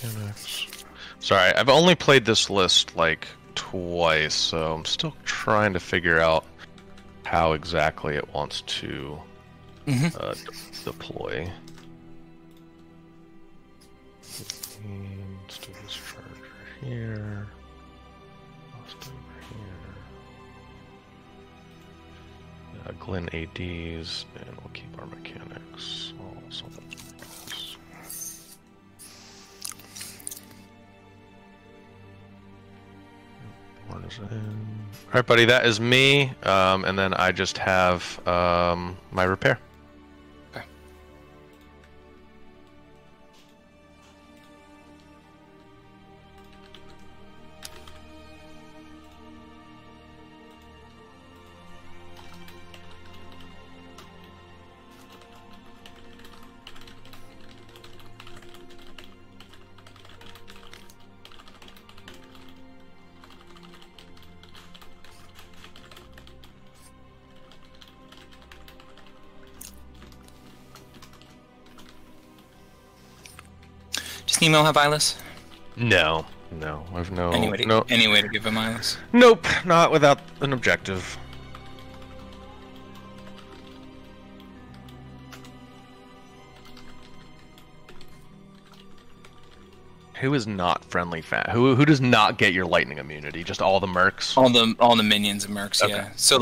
Mechaniks. Sorry, I've only played this list like twice, so I'm still trying to figure out how exactly it wants to deploy. Let's do this charger here. Glyn ADs, and we'll keep our Mechaniks. Thorn is in. Alright, buddy, that is me. And then I just have my repair. Okay. Does Nemo have eyeless? No. I've no. Any way to give him eyeless? Nope, not without an objective. Who is not friendly fat? Who does not get your lightning immunity? Just all the mercs? All the minions and mercs, okay. Yeah. So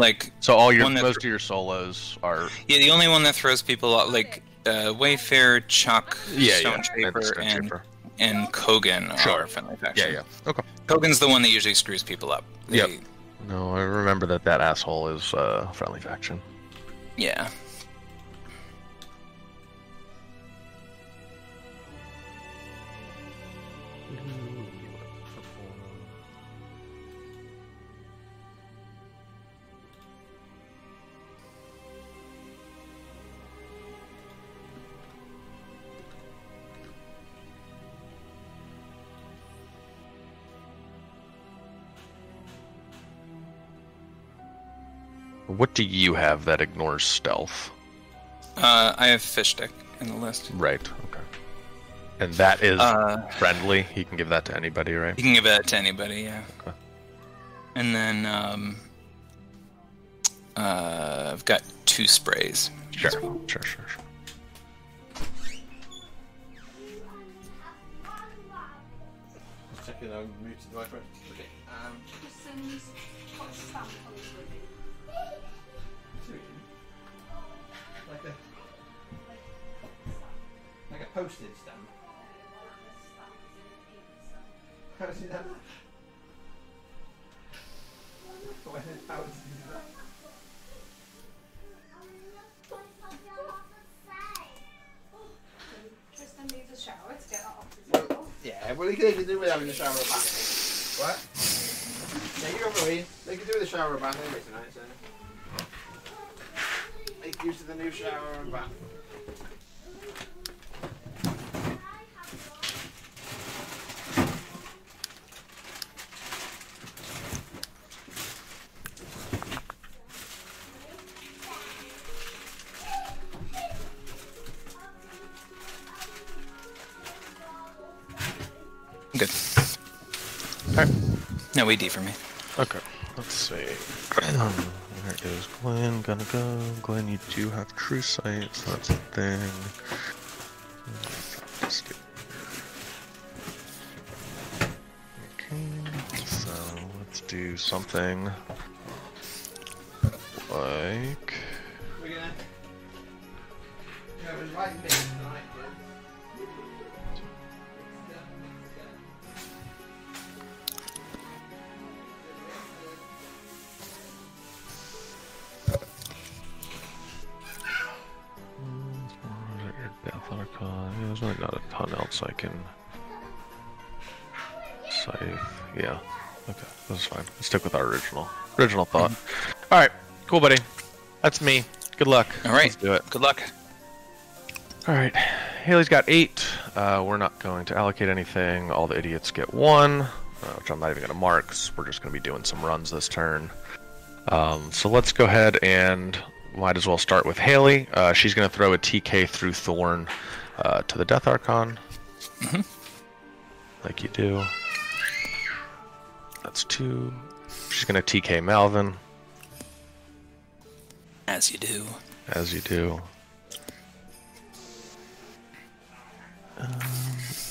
all your most of your solos are. Yeah, the only one that throws people out like Wayfarer, Chuck, Stoneshaper, and Kogan are friendly faction. Yeah. Okay. Kogan's the one that usually screws people up. Yep. No, I remember that asshole is friendly faction. Yeah. What do you have that ignores stealth? I have fish stick in the list. Right, okay. And that is friendly? He can give that to anybody, right? You can give that to anybody, yeah. Okay. And then I've got 2 sprays. Sure. Second, I'll move to the microphone. Okay. Like a postage stamp. How does that? How does he do that? Tristan needs a shower to get off his well, yeah, well, he can even do with having a shower or bath. What? Yeah, you go away. They can do with a shower or bath anyway tonight, so. Make use of the new shower and bath. Good. Alright. No ED for me. Okay, let's see. Where is Glyn? Gonna go. Glyn, you do have true sight, so that's a thing. Okay, so let's do something like. We're gonna. Yeah, it was right in tonight, Yeah, there's really not a ton else I can save. Yeah. Okay, that's fine. Let's stick with our original thought. Alright, cool, buddy. That's me. Good luck. Alright. Let's do it. Good luck. Alright. Haley's got 8. We're not going to allocate anything. All the idiots get 1, which I'm not even going to mark, 'cause we're just going to be doing some runs this turn. So let's go ahead and might as well start with Haley. She's going to throw a TK through Thorn to the Death Archon. like you do. That's 2. She's gonna TK Malvin. As you do. As you do.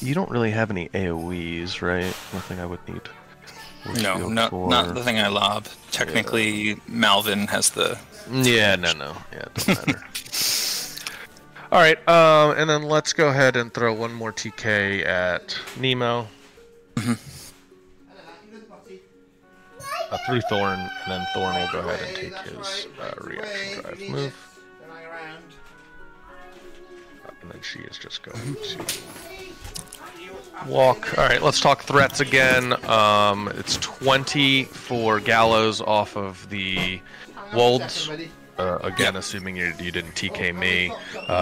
You don't really have any AoEs, right? Nothing I would need. No, not the thing I lob. Technically, Malvin has the... Yeah, no. Yeah, it doesn't matter. Alright, and then let's go ahead and throw one more TK at Nemo. Through Thorn, and then Thorn will go ahead and take his reaction drive move. And then she is just going to walk. Alright, let's talk threats again. It's 20 for Gallows off of the Wolds. Again, assuming you didn't TK me.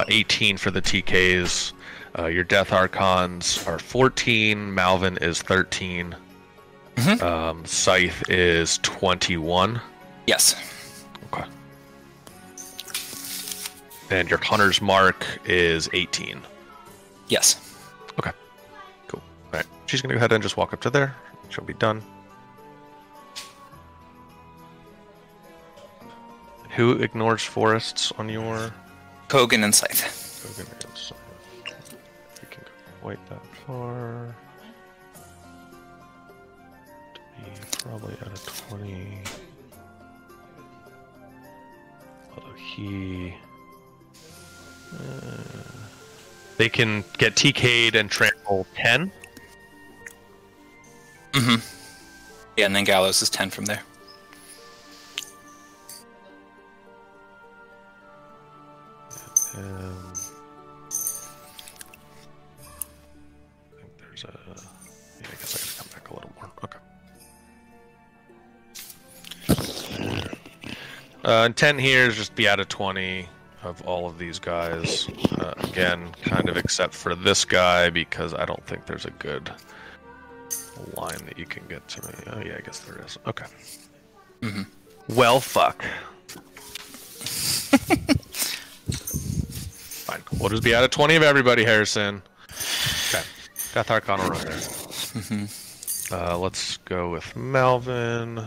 18 for the TKs. Your Death Archons are 14. Malvin is 13. Scythe is 21. Yes. Okay. And your Hunter's Mark is 18. Yes. Okay. Cool. Alright. She's gonna go ahead and just walk up to there. She'll be done. Who ignores forests on your... Kogan and Scythe. Kogan and Scythe. We can go wait that far. Probably at a 20. Although he... they can get TK'd and trample 10. Yeah, and then Gallows is 10 from there. I think there's a... Yeah, I guess I gotta come back a little more. Okay. Intent here is just be out of 20 of all of these guys. Again, kind of except for this guy, because I don't think there's a good line that you can get to me. Oh yeah, I guess there is. Okay. Well, fuck. Fine. We'll just be out of 20 of everybody, Harrison. Okay. Death Archon will run there. Let's go with Malvin.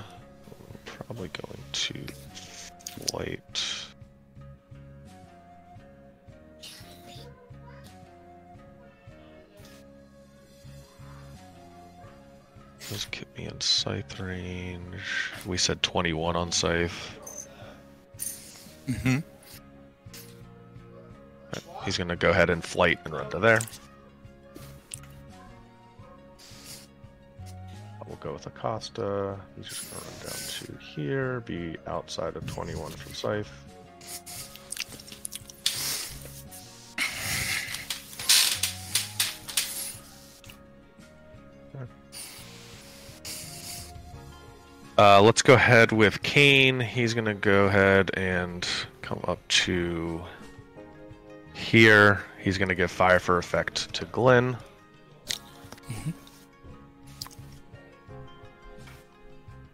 Probably going to flight. Does keep me in Scythe range. We said 21 on Scythe. He's gonna go ahead and flight and run to there. We'll go with Acosta. He's just gonna run down to here, be outside of 21 from Scythe. Let's go ahead with Caine. He's gonna go ahead and come up to here. He's gonna give Fire for effect to Glyn.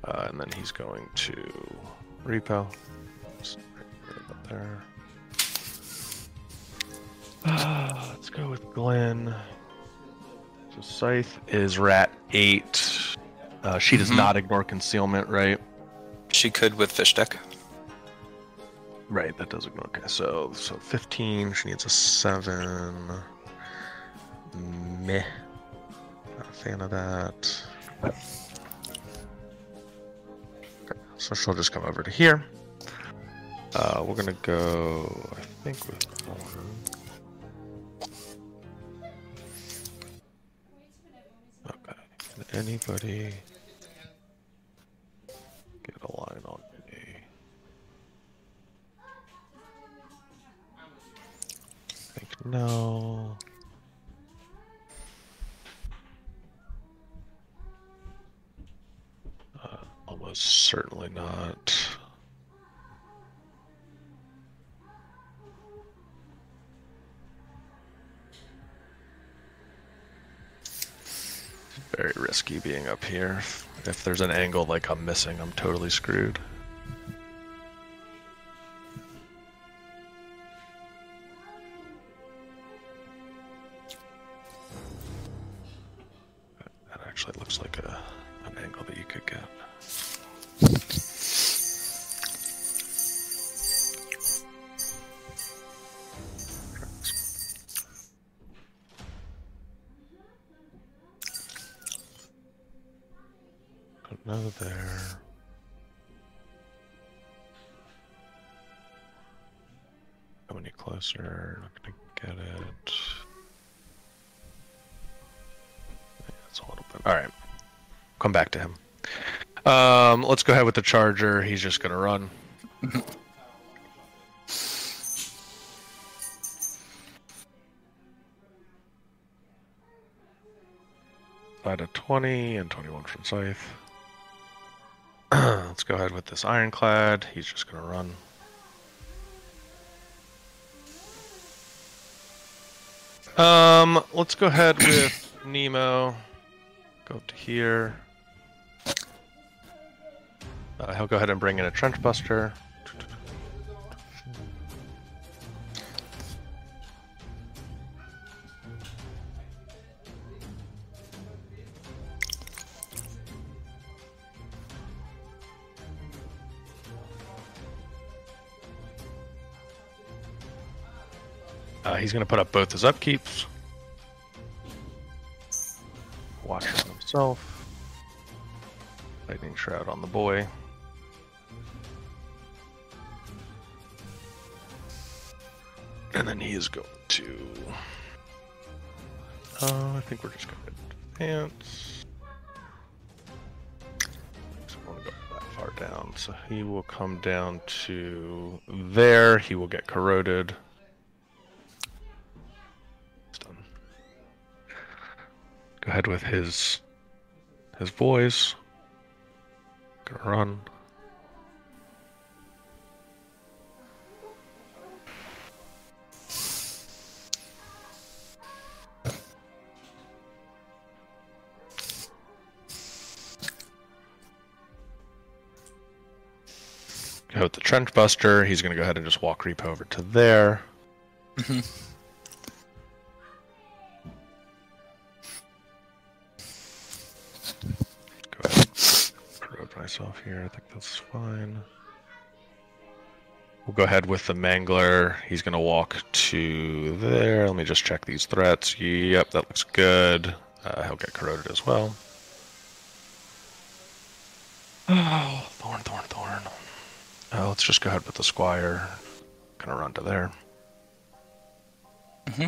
And then he's going to repo. Right about there. Let's go with Glyn. So Scythe is Rat 8. She does not ignore concealment, right? She could with Fish Deck. Right, that does ignore. Okay, so 15. She needs a 7. Meh. Not a fan of that. Okay, so she'll just come over to here. We're gonna go, I think, with Thorn. Okay. Can anybody get a line on me? I think no. Almost certainly not. Very risky being up here. If there's an angle like I'm missing, I'm totally screwed. go there. Go any closer, not gonna get it. Yeah, that's a little bit. Alright. Come back to him. Let's go ahead with the charger. He's just gonna run. At a 20 and 21 from Scythe. Let's go ahead with this Ironclad. He's just gonna run. Let's go ahead with Nemo. Go up to here. He'll go ahead and bring in a Trench Buster. He's going to put up both his upkeeps. Watch on himself. Lightning Shroud on the boy. And then he is going to... I think we're just going to advance. Just want to go that far down. So he will come down to there. He will get corroded. Go ahead with his boys. Gonna run. Go with the Trench Buster. He's gonna go ahead and just walk Reap over to there. Mm-hmm. Myself here, I think that's fine. We'll go ahead with the Mangler. He's going to walk to there. Let me just check these threats. Yep, that looks good. He'll get corroded as well. Oh, Thorn. Let's just go ahead with the Squire. Gonna run to there. Mm-hmm.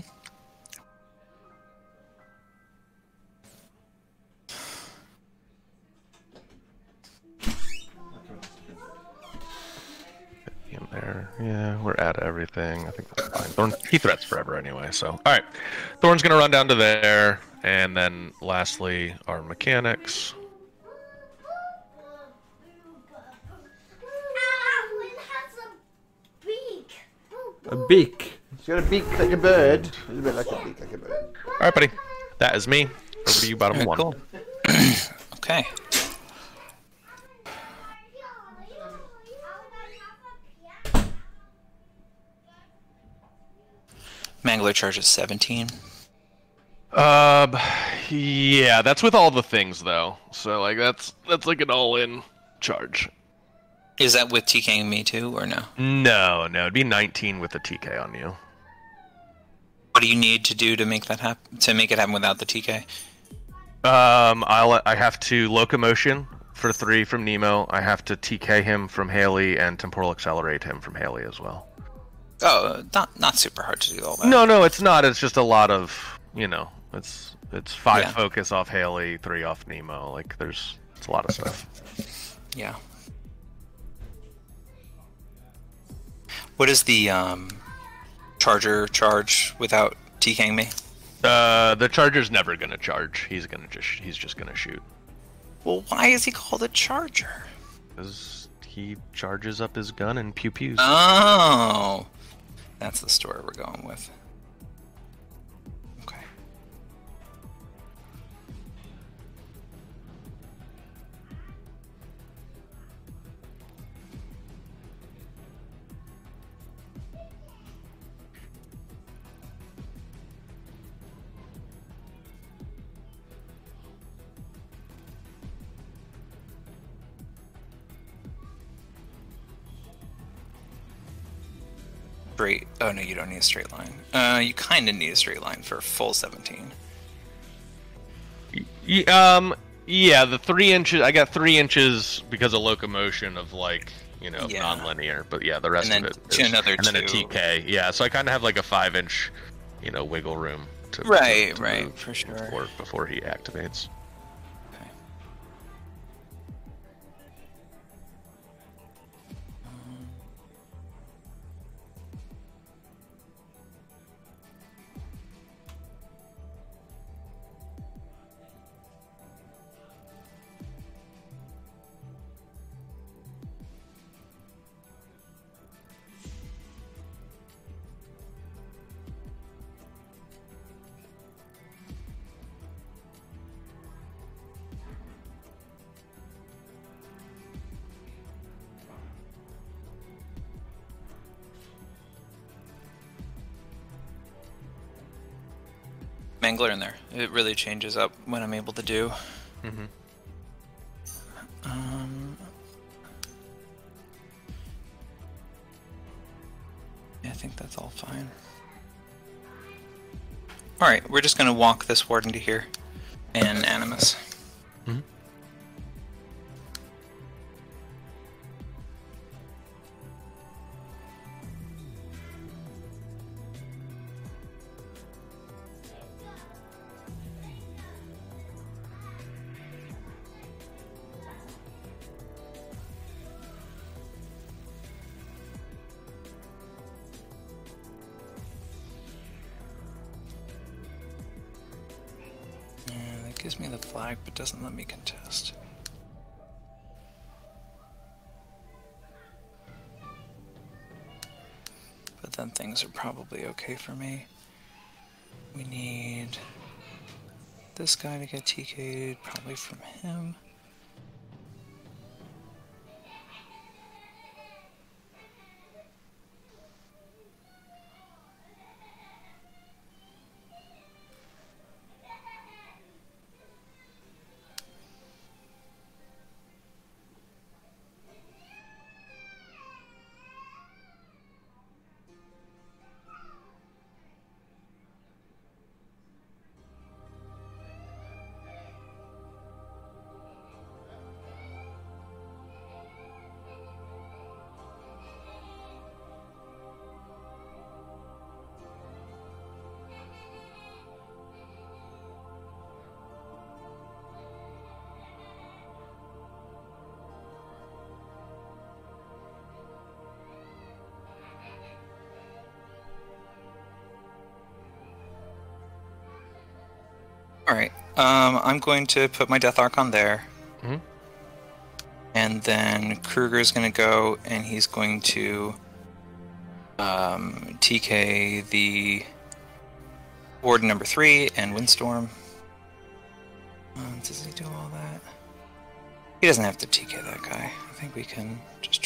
In there. Yeah, we're at everything. I think that's fine. Thorn, he threats forever anyway, so. Alright. Thorn's gonna run down to there. And then lastly, our Mechaniks. A beak. She's got a beak like a bird. It's a bit like a beak like a bird. Alright, buddy. That is me. Over to you, bottom one. Cool. Okay. Mangler charges 17. Yeah, that's with all the things though. So like that's like an all-in charge. Is that with TKing me too, or no? No, it'd be 19 with the TK on you. What do you need to do to make that happen? To make it happen without the TK? I have to locomotion for 3 from Nemo. I have to TK him from Haley and temporal accelerate him from Haley as well. Oh, not super hard to do all that. No, it's not. It's just a lot of, it's 5 focus off Haley, 3 off Nemo. Like it's a lot of stuff. Yeah. What is the charger charge without TKing me? The charger's never gonna charge. He's just gonna shoot. Well, why is he called a charger? Because he charges up his gun and pew pews. Oh, that's the story we're going with. Okay. Straight. Oh no, you don't need a straight line. You kind of need a straight line for a full 17. Yeah, the 3 inches. I got 3 inches because of locomotion of like, you know, non-linear. But yeah, the rest of it is, another and then a TK. Yeah, so I kind of have like a 5-inch, you know, wiggle room to right, move for sure before he activates. Mangler in there. It really changes up when I'm able to do. Mm-hmm. Yeah, I think that's all fine. Alright, we're just going to walk this warden to here. And Animus. Mm-hmm. Gives me the flag, but doesn't let me contest. But then things are probably okay for me. We need this guy to get TK'd, probably from him. Alright, I'm going to put my Death Archon there. Mm-hmm. And then Krueger's going to go, and he's going to TK the Warden number 3 and Windstorm. Does he do all that? He doesn't have to TK that guy. I think we can just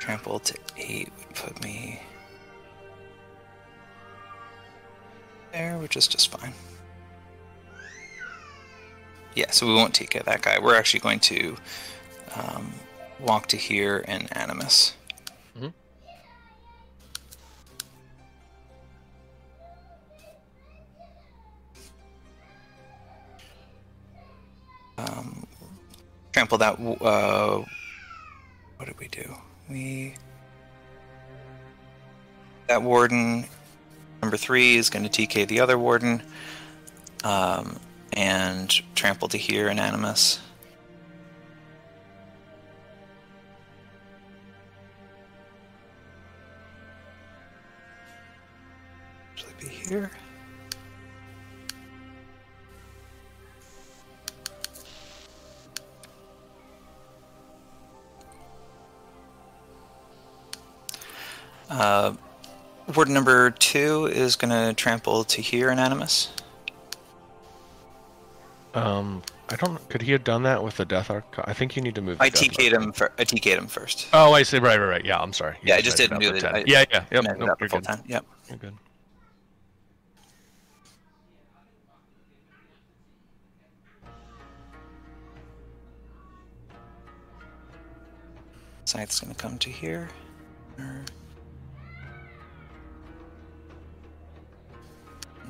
trample to 8 would put me there, which is just fine. Yeah, so we won't TK that guy. We're actually going to walk to here and Animus. Mm-hmm. Trample that. What did we do? That Warden number 3 is going to TK the other Warden, and trample to here and Animus. Actually, be here. Warden number 2 is going to trample to here in Animus. I don't. Could he have done that with the Death Arc? I think you need to move. I TK'd him first. Oh, I see. Right. Yeah, I'm sorry. Yeah, I just didn't do it. Yeah. Yep. Nope, you're good. Yep. You're good. Scythe's going to come to here. Come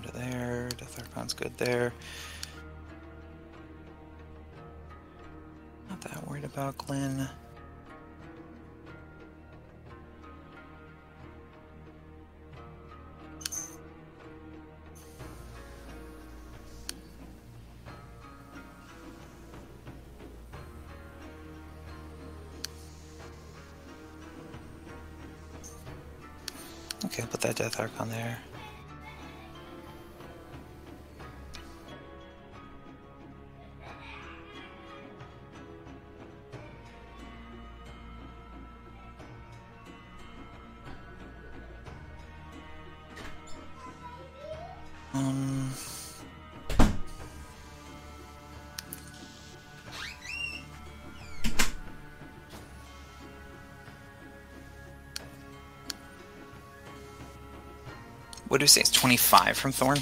to there. Death Archon's good there. worried about Glyn. Okay, I'll put that Death Archon there. What do we say? It's 25 from Thorn?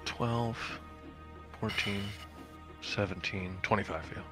12, 14, 17, 25, yeah.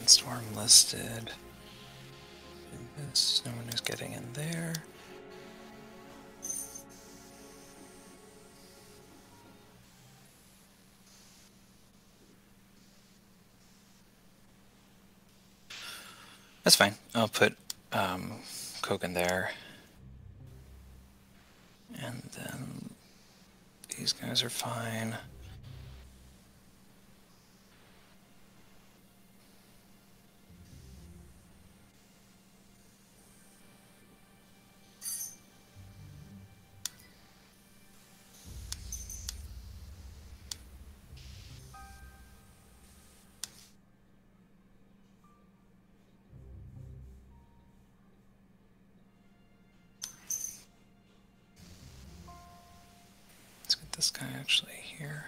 Storm listed. No one is getting in there. That's fine. I'll put Kogan there. And then these guys are fine. This guy actually here.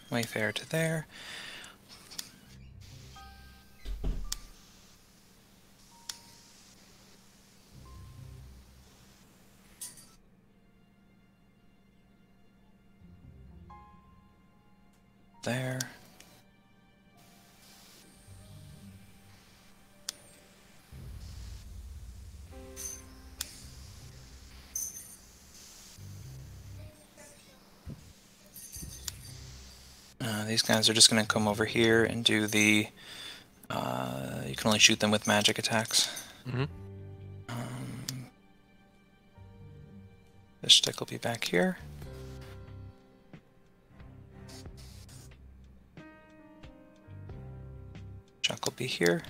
Wayfarer to there. There. These guys are just going to come over here and do the... you can only shoot them with magic attacks. Mm-hmm. This stick will be back here. Chuck will be here.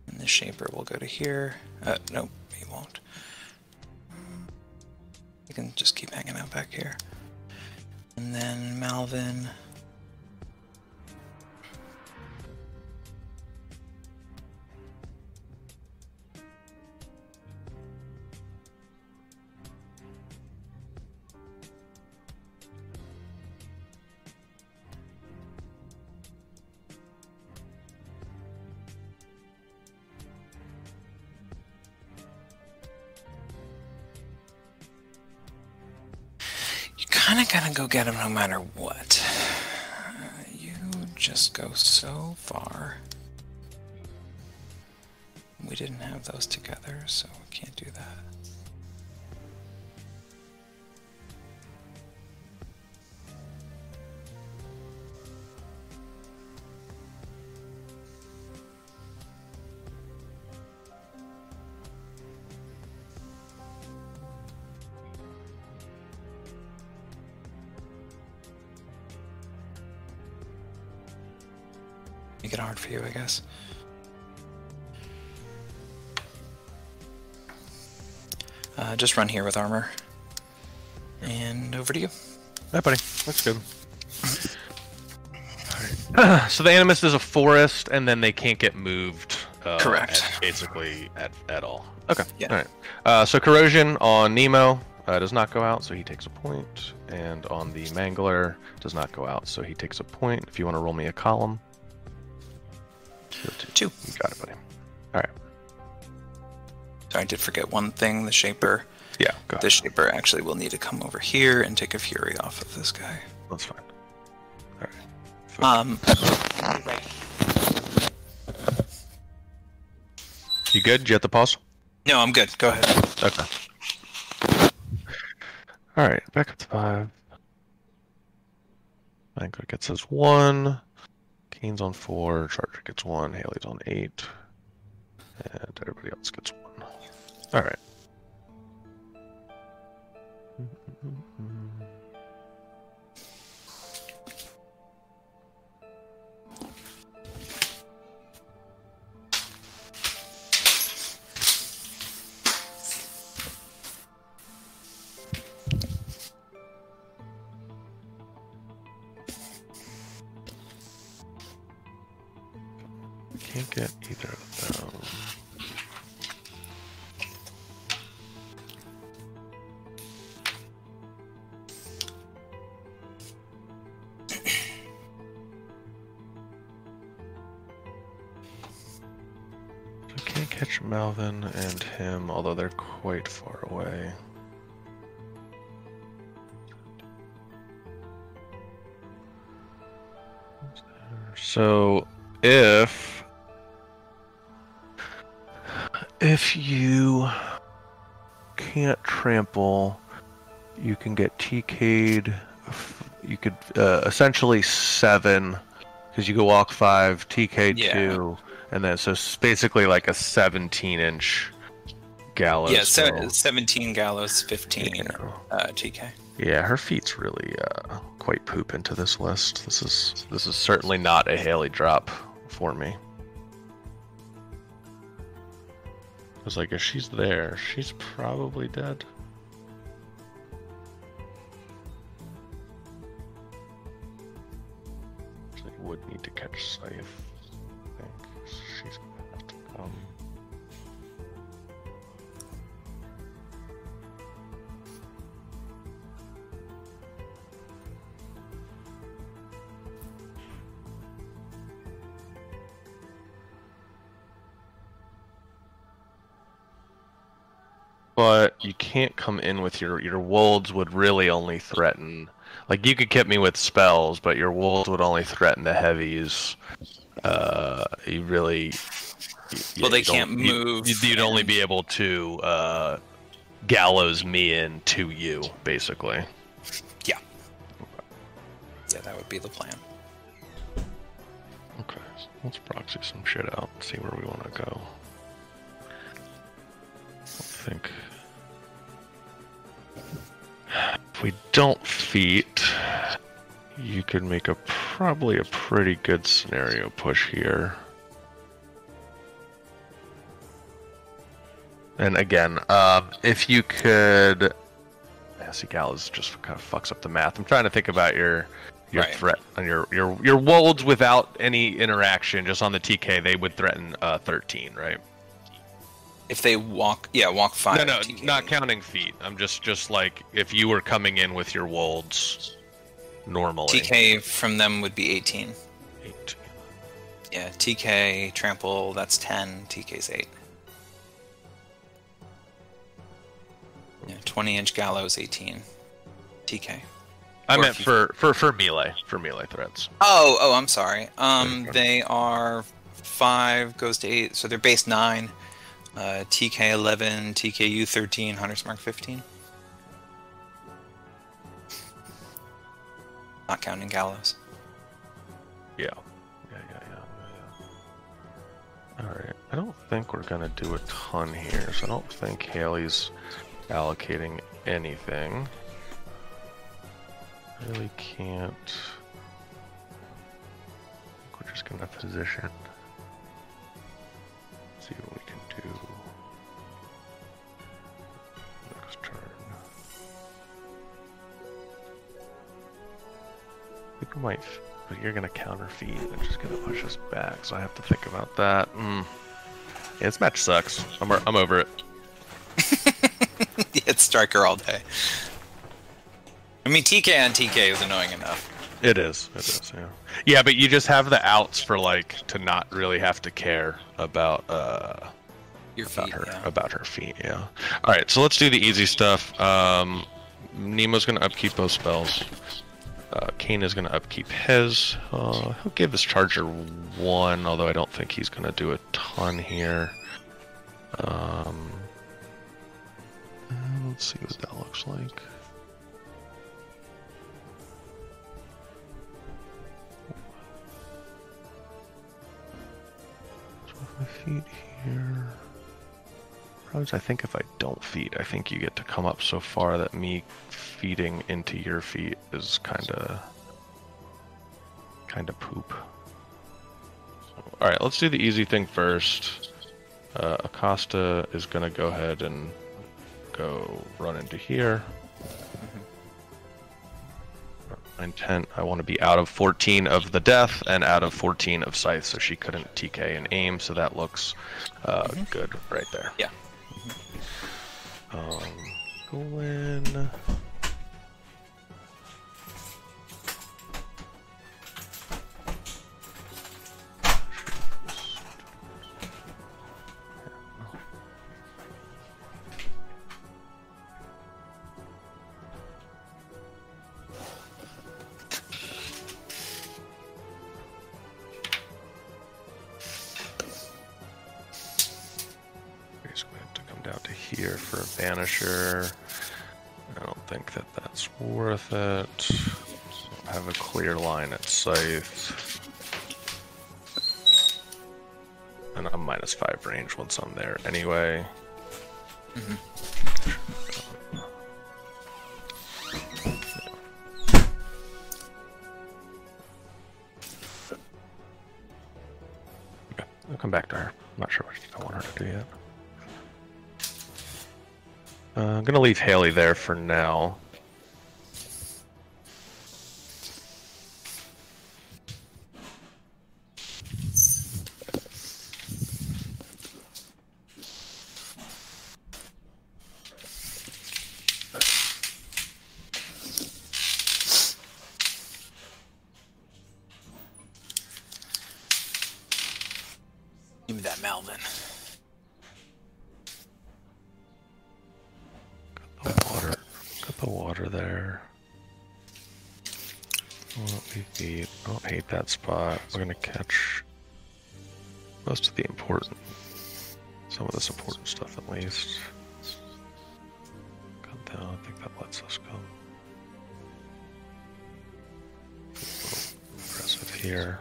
And the Shaper will go to here. Nope, he won't. You can just keep hanging out back here. And then Malvin. Kinda gotta go get him no matter what. You just go so far. We didn't have those together, so we can't do that. Make it hard for you, I guess. Just run here with armor. And over to you. Hi, buddy. Looks good. So the Animist is a forest, and then they can't get moved. Correct. Basically, at all. Okay. Yeah. All right. So corrosion on Nemo does not go out, so he takes a point, and on the Mangler does not go out, so he takes a point. If you want to roll me a column. 2. You got it, buddy. All right. So I did forget one thing. The Shaper. Yeah. Go ahead. The Shaper actually will need to come over here and take a Fury off of this guy. That's fine. All right. You good? Did you hit the pause? No, I'm good. Go ahead. Okay. Alright, back up to 5. Mangler gets his 1. Caine's on 4. Charger gets 1. Haley's on 8. And everybody else gets 1. Alright. Can't get either of them. I can't catch Malvin and him, although they're quite far away. So if you can't trample, you can get TK'd. You could essentially 7, because you go walk 5, TK 2, and then so it's basically like a 17-inch gallows. Yeah, 17 gallows, 15 TK. Yeah, her feet's really quite poop into this list. This is certainly not a Haley drop for me. I was like, if she's there, she's probably dead. So you would need to catch Scythe. I think she's gonna have to come. But you can't come in with your wolds would really only threaten. Like you could keep me with spells, but your wolds would only threaten the heavies. You really. Well, they can't move. You'd only be able to gallows me in to you, basically. Yeah. Yeah, that would be the plan. Okay, so let's proxy some shit out and see where we want to go. I think if we don't feat, you could make probably a pretty good scenario push here. And again, if you could, see, Gallows just kind of fucks up the math. I'm trying to think about your right. threat on your wolds without any interaction, just on the TK, they would threaten 13, right? If they walk 5. No, TK. not counting feet. I'm just like if you were coming in with your wolds normally. TK from them would be 18. 18. Yeah, TK trample, that's 10. TK's 8. Yeah, 20-inch gallows, 18. TK. I meant for melee threats. Oh, I'm sorry. They are 5 goes to 8, so they're base 9. TK 11, TKU 13, Hunter's Mark 15. Not counting gallows. Yeah. Alright, I don't think we're gonna do a ton here, so I don't think Haley's allocating anything. Really can't. I think we're just gonna position. See what we can do. Next turn. I think we might but you're gonna counter feet and just gonna push us back. So I have to think about that. Yeah, this match sucks. I'm over it. It's Striker all day. I mean, TK on TK is annoying enough. It is, yeah. Yeah, but you just have the outs for, like, to not really have to care about, about her feet, yeah. Alright, so let's do the easy stuff. Nemo's gonna upkeep both spells. Caine is gonna upkeep his. He'll give his charger 1, although I don't think he's gonna do a ton here. Let's see what that looks like. My feet here. Probably, I think if I don't feed, I think you get to come up so far that me feeding into your feet is kind of poop. All right, let's do the easy thing first. Acosta is gonna go ahead and go run into here. My intent, I want to be out of 14 of the death and out of 14 of scythe, so she couldn't TK and aim, so that looks good right there. Yeah. Glyn. Here for a Banisher. I don't think that that's worth it. I have a clear line at Scythe. And I'm -5 range once I'm there anyway. Okay, I'll come back to her. I'm not sure what I want her to do yet. I'm gonna leave Haley there for now. Give me that Malvin. The water there. I don't hate that spot. We're gonna catch most of the some of this important stuff at least. Come down, I think that lets us come. A little aggressive here.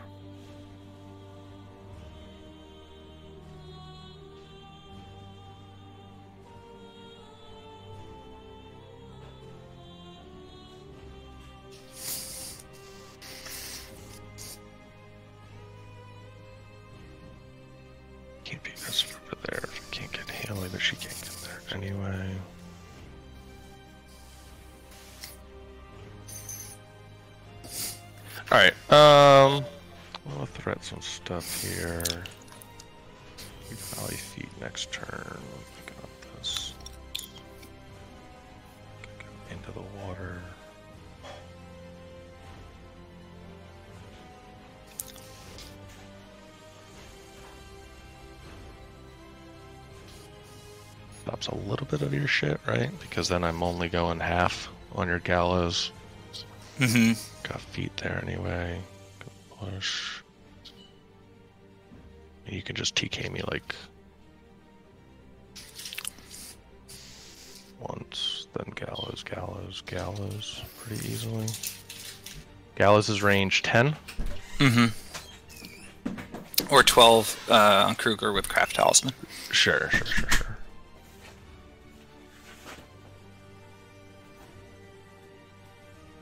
Can't be aggressive over there if I can't get Haley, but she can't get there anyway. Alright, we'll threat some stuff here. Valley feet next turn. Pick up this. Go into the water. Stops a little bit of your shit, right? Because then I'm only going half on your gallows. Got feet there anyway. Good push. You can just TK me like once, then gallows, gallows, gallows pretty easily. Gallows is range 10. Or 12 on Krueger with Craft Talisman. Sure.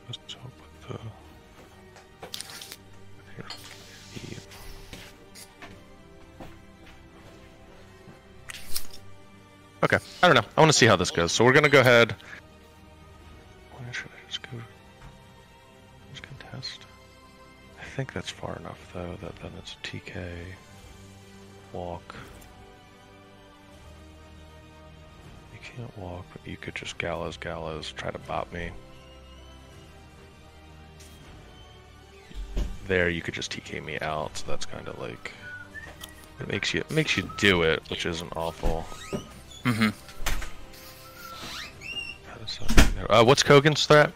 Let's hope with the... Okay, I don't know. I want to see how this goes. So we're going to go ahead. Why should I just go? Just contest. I think that's far enough, though, that then it's TK, walk. You can't walk, but you could just gallows, try to bop me. There, you could just TK me out, so that's kind of like... It makes you do it, which isn't awful. Mm-hmm. What's Kogan's threat?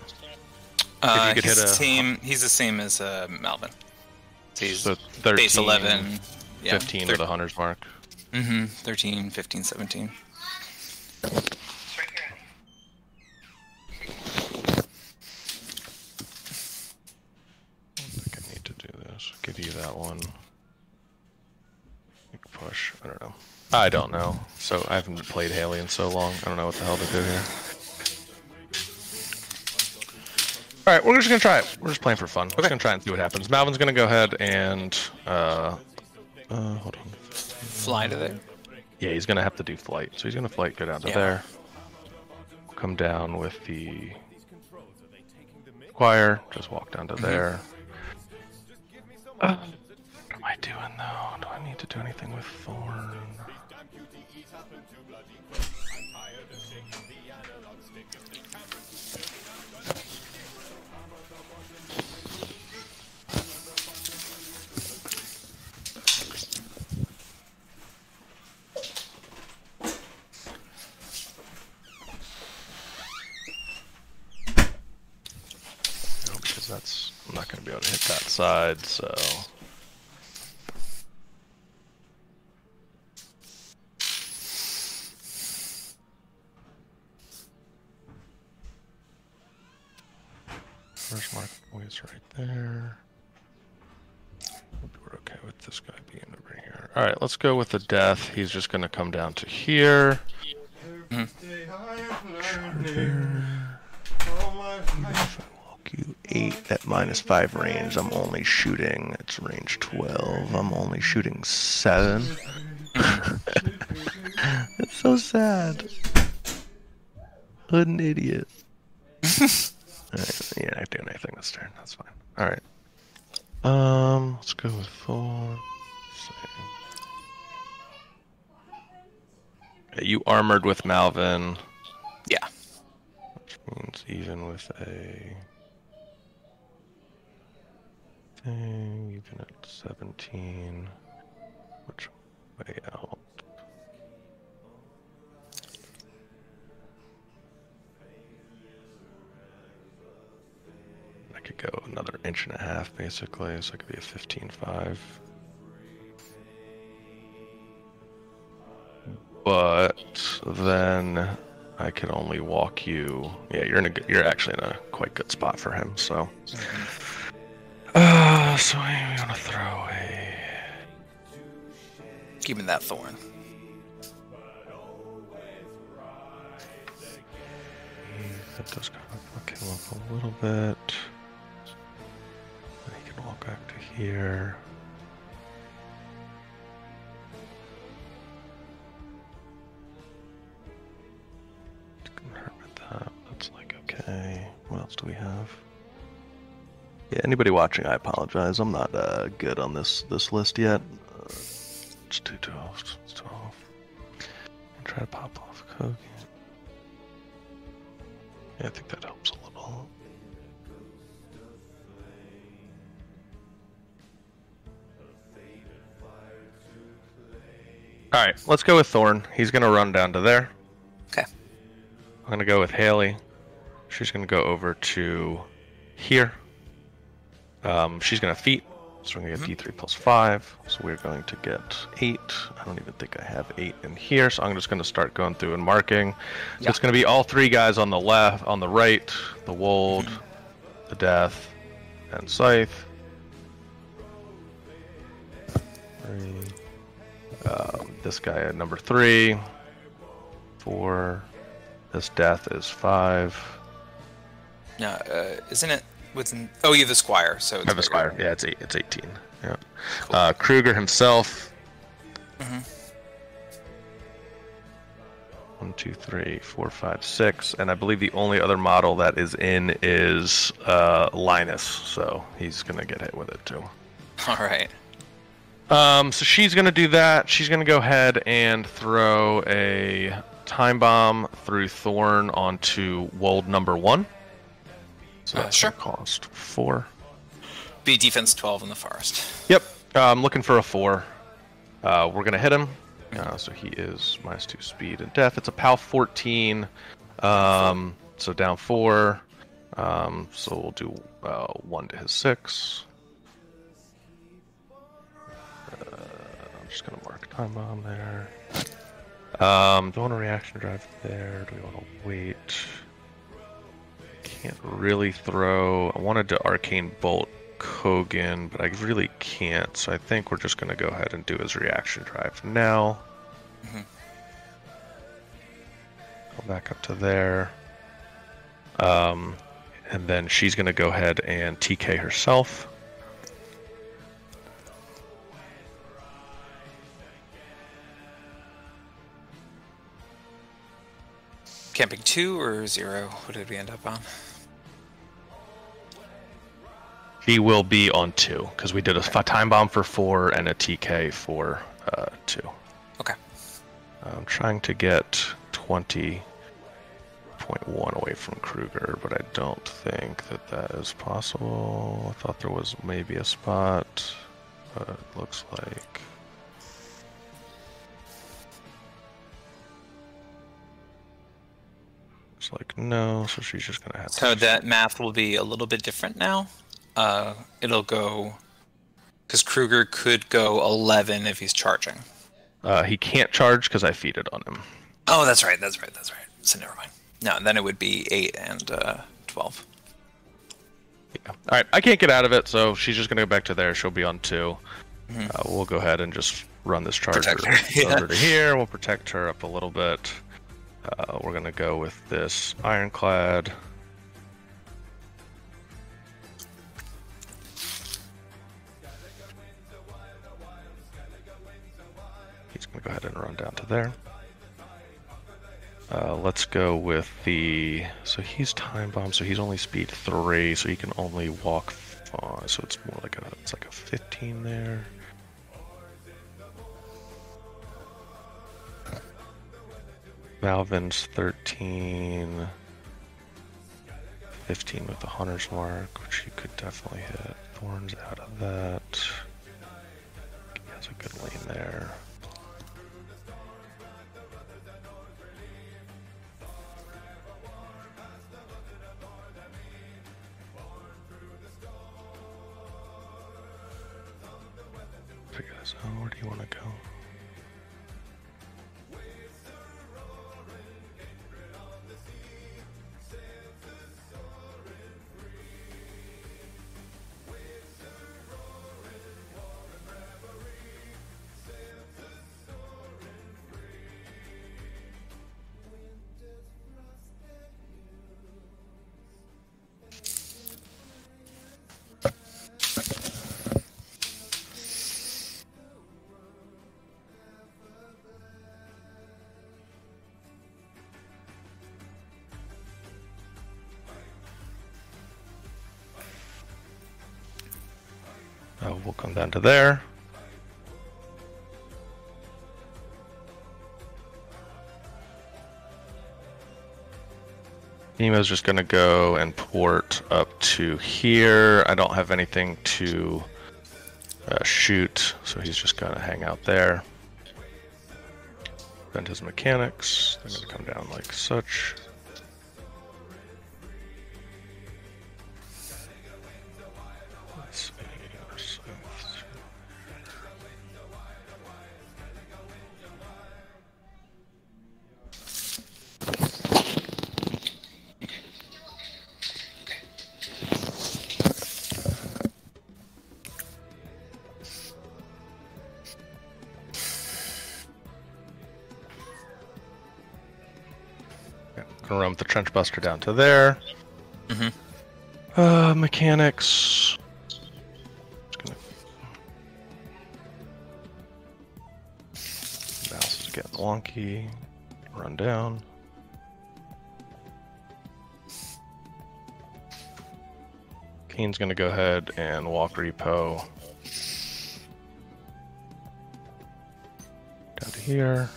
He's the same as Malvin. So he's so 13, base 11, 15 with a hunter's mark. Mm-hmm. 13, 15, 17. I think I need to do this. Give you that one. Push. I don't know. I don't know. So I haven't played Haley in so long. I don't know what the hell to do here. Alright, we're just gonna try it. We're just playing for fun. We're just gonna try and see what happens. Malvin's gonna go ahead and hold on. Fly to there? Yeah, he's gonna have to do flight. So he's gonna flight, go down to there. Come down with the Squire, just walk down to there. What am I doing though? Do I need to do anything with Thorn? No, because I'm not going to be able to hit that side, so... First mark always right there. We're okay with this guy being over here. Alright, let's go with the death. He's just going to come down to here. If I walk you 8 at -5 range, I'm only shooting, it's range 12, I'm only shooting 7. It's so sad. What an idiot. Alright, you're not doing anything this turn, that's fine. Alright. Let's go with Thorn. Okay, you armored with Malvin. Yeah. Which means even with a thing, even at 17, which way out? I could go another 1.5 inches basically, so it could be a 15-5. But then I could only walk you. Yeah, you're actually in a quite good spot for him. So, so I want to throw a. Give me that Thorn. That does kind of fuck him up a little bit. Then he can walk back to here. That's like okay. What else do we have? Yeah, anybody watching, I apologize. I'm not good on this list yet. It's 212. It's 12. I'll try to pop off Kogan. Yeah, I think that helps a little. All right, let's go with Thorn. He's gonna run down to there. Okay. I'm gonna go with Haley. She's gonna go over to here. She's gonna feat, so we're gonna get D3 plus 5. So we're going to get 8. I don't even think I have 8 in here, so I'm just gonna start going through and marking. So it's gonna be all 3 guys on the left, on the right, the Wold, the Death, and Scythe. 3. This guy at number 3, 4. This Death is 5. No, isn't it within? Oh, you have the Squire, so it's I have a Squire. Yeah, it's 8. It's 18. Yeah. Cool. Krueger himself. 1, 2, 3, 4, 5, 6, and I believe the only other model that is in is Linus, so he's gonna get hit with it too. All right. So she's gonna do that. She's gonna go ahead and throw a time bomb through Thorn onto Wold number 1. So that's sure. gonna cost 4. Be defense 12 in the forest. Yep. I'm looking for a 4. We're gonna hit him. So he is -2 speed and death. It's a PAL 14. So down 4. So we'll do 1 to his 6. I'm just gonna mark time bomb there. Do I want a reaction drive there? Do we want to wait? Can't really throw. I wanted to arcane bolt Kogan, but I really can't. So I think we're just gonna go ahead and do his reaction drive now. Mm-hmm. Go back up to there. And then she's gonna go ahead and TK herself. Camping 2 or 0? What did we end up on? She will be on 2 because we did a time bomb for 4 and a TK for 2. Okay. I'm trying to get 20.1 away from Krueger, but I don't think that is possible. I thought there was maybe a spot, but it looks like... Looks like no, so she's just going to have to... So that math will be a little bit different now. It'll go... Because Krueger could go 11 if he's charging. He can't charge because I feed it on him. Oh, that's right. So never mind. No, then it would be 8 and 12. Yeah. All right, I can't get out of it, so she's just going to go back to there. She'll be on 2. Mm-hmm. We'll go ahead and just run this charger over to here. We'll protect her up a little bit. We're going to go with this Ironclad. He's going to go ahead and run down to there. Let's go with the... So he's time bomb, so he's only speed 3, so he can only walk 5. So it's more like it's like a 15 there. Malvin's 13. 15 with the Hunter's Mark, which he could definitely hit. Thorn's out of that. He has a good lane there. Figure this out. Where do you want to go? We'll come down to there. Nemo's just going to go and port up to here. I don't have anything to shoot, so he's just going to hang out there. Bend his mechanics. They're going to come down like such. Gonna run with the trench buster down to there. Mechanics. Mouse is getting wonky. run down. Caine's going to go ahead and walk repo down to here.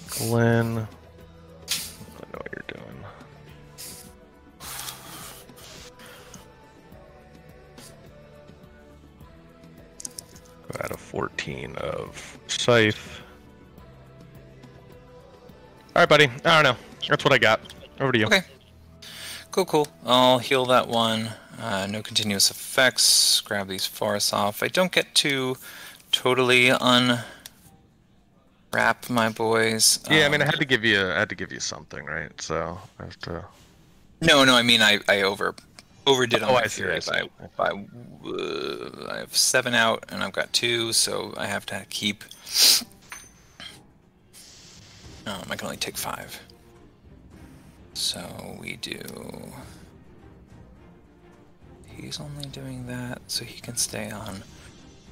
Glyn, I know what you're doing. Go add a 14 of Scythe. All right, buddy. I don't know. That's what I got. Over to you. Okay. Cool. I'll heal that one. No continuous effects. Grab these forests off. I don't get to totally unwrap my boys. Yeah, I mean, I had to give you something, right? So I have to. No. I mean, I overdid on my I see. Fury. I have 7 out, and I've got 2, so I have to keep. I can only take 5. So we do. He's only doing that, so he can stay on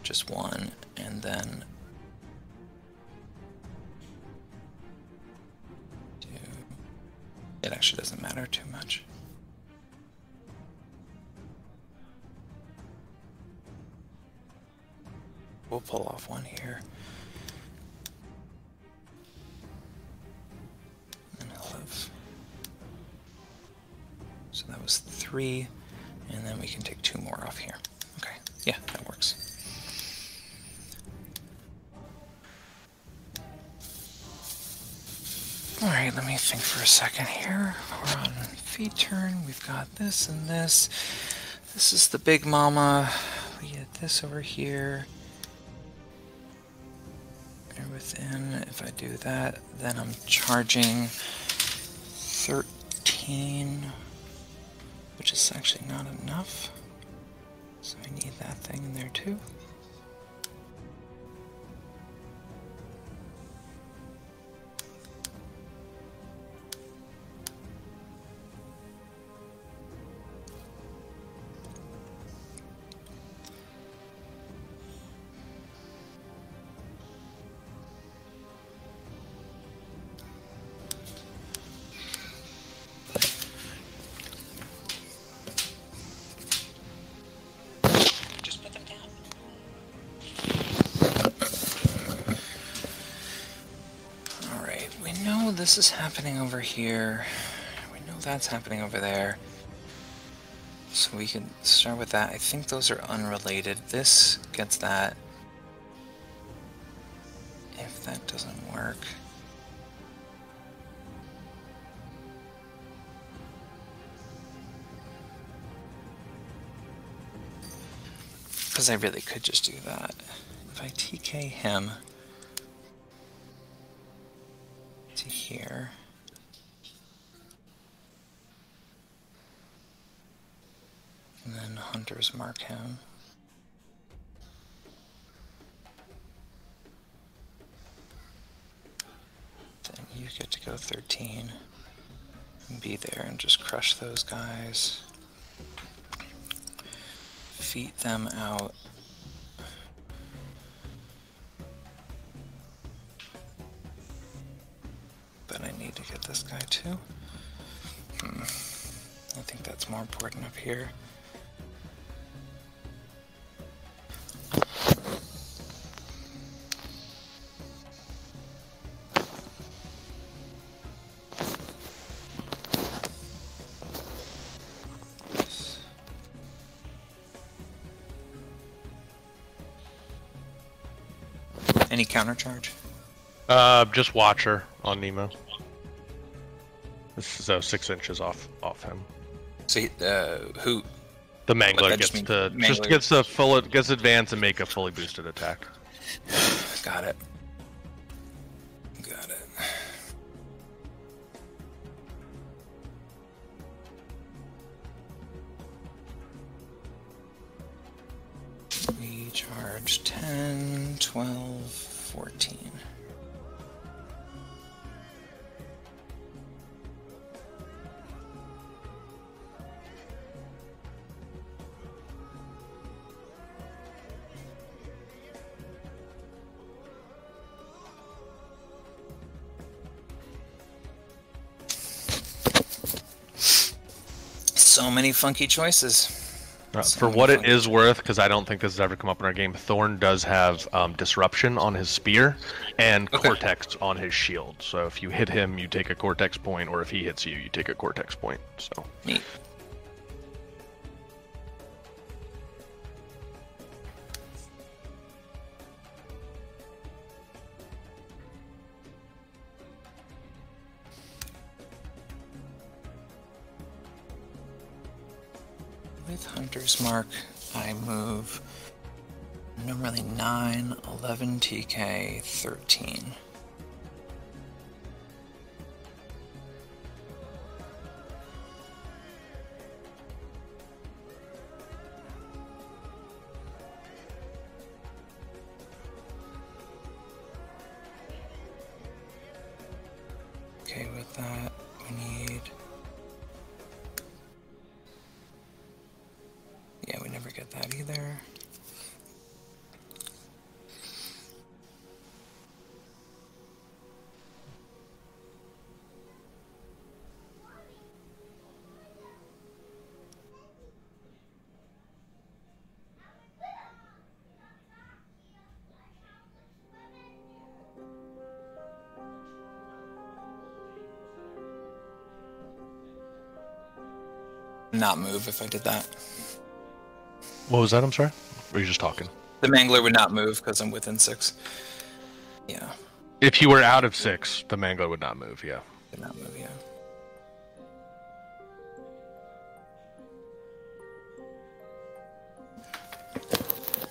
just 1, and then do. It actually doesn't matter too much. We'll pull off 1 here. And he'll have. So that was 3, and then we can take 2 more off here. Okay, yeah, that works. Alright, let me think for a second here. We're on feed turn, we've got this and this. This is the big mama. We get this over here. And within, if I do that, then I'm charging 13. Which is actually not enough. So I need that thing in there too. This is happening over here. We know that's happening over there. So we can start with that. I think those are unrelated. This gets that. If that doesn't work. Because I really could just do that. If I TK him to here. And then hunters mark him. Then you get to go 13 and be there and just crush those guys. Feet them out. But I need to get this guy too. I think that's more important up here. Any countercharge? Just Watcher on Nemo. This is 6 inches off him. So who? The Mangler gets advance and make a fully boosted attack. Got it. Got it. We charge 10, 12, 14. So many funky choices. For what it is worth, because I don't think this has ever come up in our game, Thorn does have Disruption on his spear and Cortex on his shield. So if you hit him, you take a Cortex point, or if he hits you, you take a Cortex point. So neat. With Hunter's Mark, I move normally 9, 11 TK, 13. Okay, with that, we need... Yeah, we never get that either. Not move if I did that. what was that? I'm sorry. Or were you just talking? The Mangler would not move because I'm within 6. Yeah. If you were out of 6, the Mangler would not move. Yeah. Would not move. Yeah.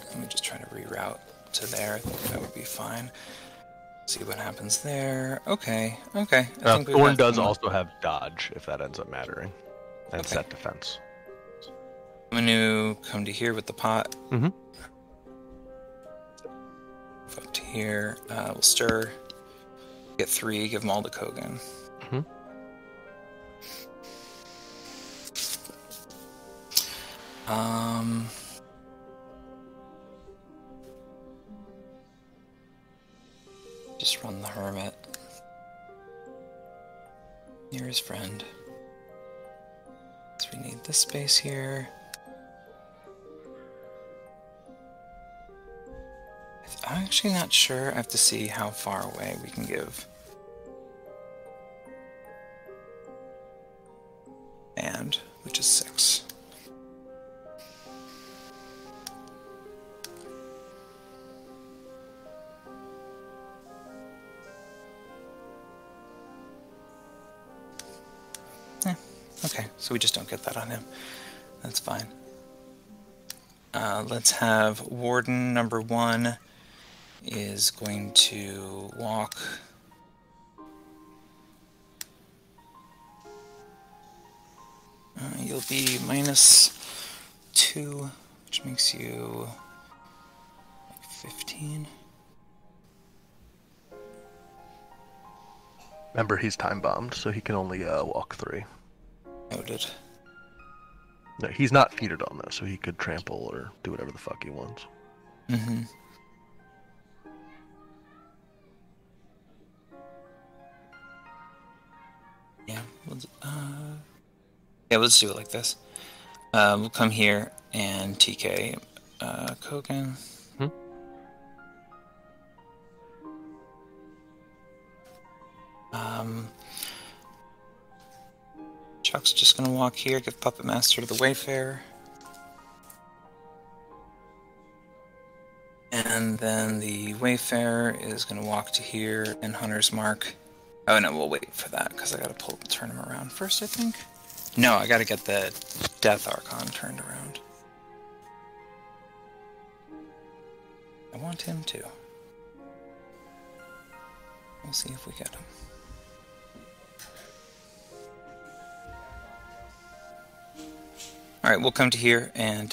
Let me just try to reroute to there. I think that would be fine. See what happens there. Okay. Okay. I think Thorn does also have dodge if that ends up mattering, and set defense. I'm gonna come to here with the pot. Mm-hmm. Move up to here. We'll stir. Get 3. Give them all to Kogan. Mm-hmm. Just run the Hermit. Near his friend. So we need this space here. I'm actually not sure. I have to see how far away we can give. And, which is 6. Okay, so we just don't get that on him. That's fine. Let's have Warden number 1 is going to walk. You'll be -2, which makes you 15. Remember, he's time bombed, so he can only walk 3. Noted. No, he's not feated on though, so he could trample or do whatever the fuck he wants. Mm-hmm. Yeah, let's do it like this. We'll come here and TK Kogan. Chuck's just gonna walk here, give Puppet Master to the Wayfarer. And then the Wayfarer is gonna walk to here in Hunter's Mark. Oh no, we'll wait for that because I gotta turn him around first, I think. No, I gotta get the Death Archon turned around. I want him too. We'll see if we get him. Alright, we'll come to here and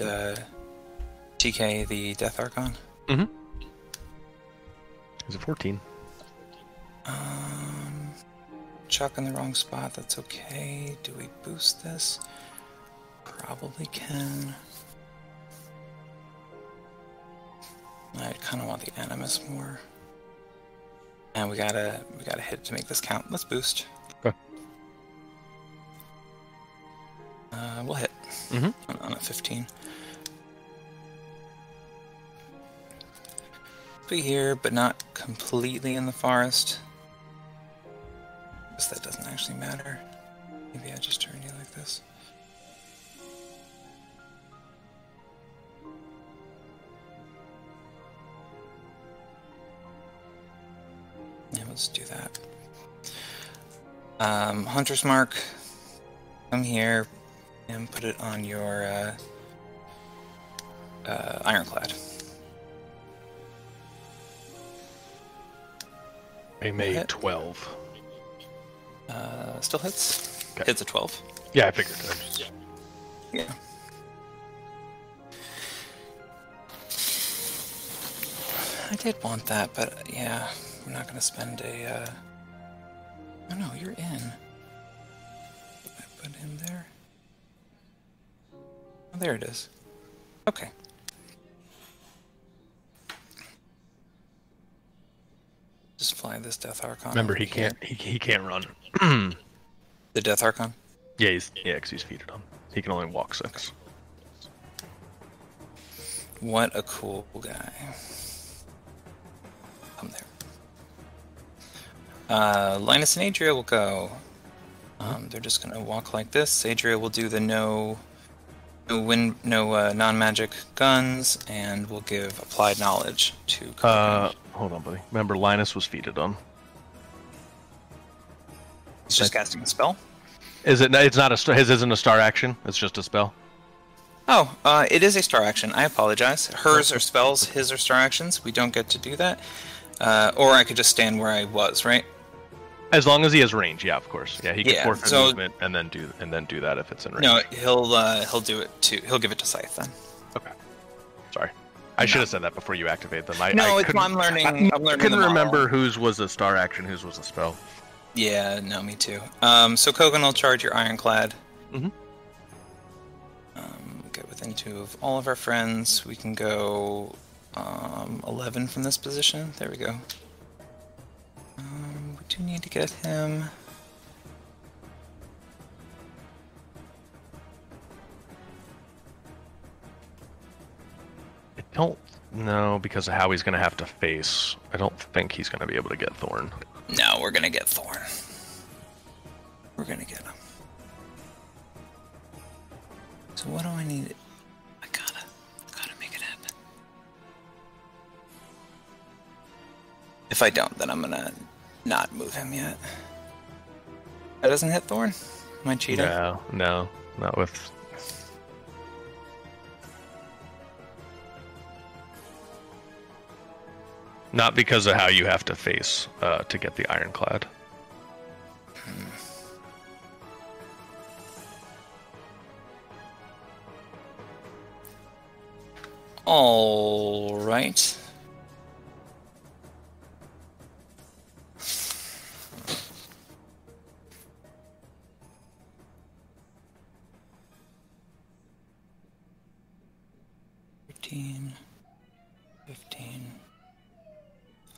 TK the Death Archon. Mm-hmm. Is it 14? Chuck in the wrong spot, that's okay. Do we boost this? Probably can. I kind of want the Animus more. And we gotta hit to make this count. Let's boost. Okay. We'll hit on a 15. Be here, but not completely in the forest. I guess that doesn't actually matter. Maybe I just turn you like this. Yeah, let's do that. Hunter's Mark. Come here and put it on your Ironclad. I made 12. Still hits. Okay. Hits a 12. Yeah, I figured. Yeah. I did want that, but yeah, I'm not going to spend a... Oh no, you're in. I put him there. Oh, there it is. Okay. Just fly this Death Archon. Remember, he can't. He can't run. The Death Archon. Yeah, because he's feeded on. He can only walk 6. What a cool guy. Come there. Linus and Adria will go. They're just gonna walk like this. Adria will do the no non-magic guns, and we'll give applied knowledge to Kogan. Hold on, buddy. Remember, Linus was feeded on. He's just casting a spell? Is it? It's not a star. His isn't a star action. It's just a spell. Oh, it is a star action. I apologize. Hers are spells. His are star actions. We don't get to do that. Or I could just stand where I was, right? As long as he has range, yeah, of course. Yeah, he can forfeit so, movement and then do that if it's in range. No, he'll do it too. He'll give it to Scythe then. Okay. Sorry. I should have said that before you activate them. I'm learning. I'm learning. I couldn't remember whose was a star action, whose was a spell. Yeah, no, me too. So Kogan will charge your Ironclad. Get within 2 of all of our friends. We can go 11 from this position. There we go. We do need to get him. I don't know because of how he's going to have to face. I don't think he's going to be able to get Thorn. No, we're gonna get Thorn. We're gonna get him. So what do I need? I gotta make it happen. If I don't, then I'm gonna not move him yet. That doesn't hit Thorn? Am I cheating? No, not with... Not because of how you have to face to get the Ironclad. All right. $13, $15.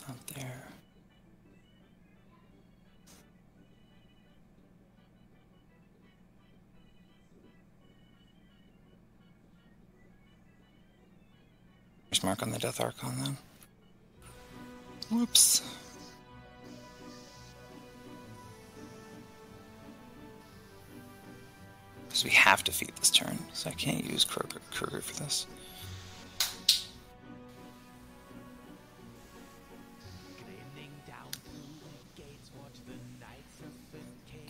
Out there. There's mark on the Death Archon then. Whoops. Because we have to feed this turn, so I can't use Krueger for this.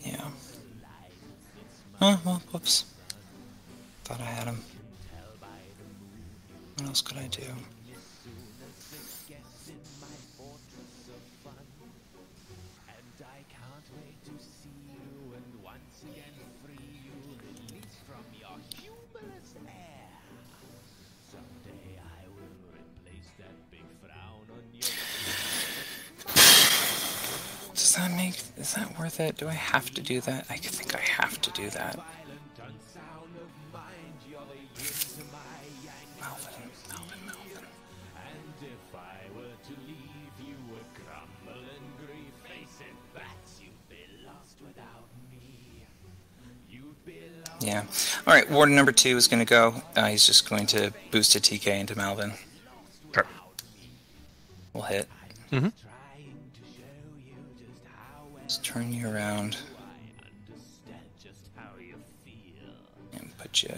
Yeah. Oh, well, whoops. Thought I had him. What else could I do? Is that worth it? Do I have to do that? I think I have to do that. Malvin. Yeah. All right, Warden number 2 is going to go. He's just going to boost a TK into Malvin. Sure. We'll hit. Mm-hmm. Just turn you around. And put you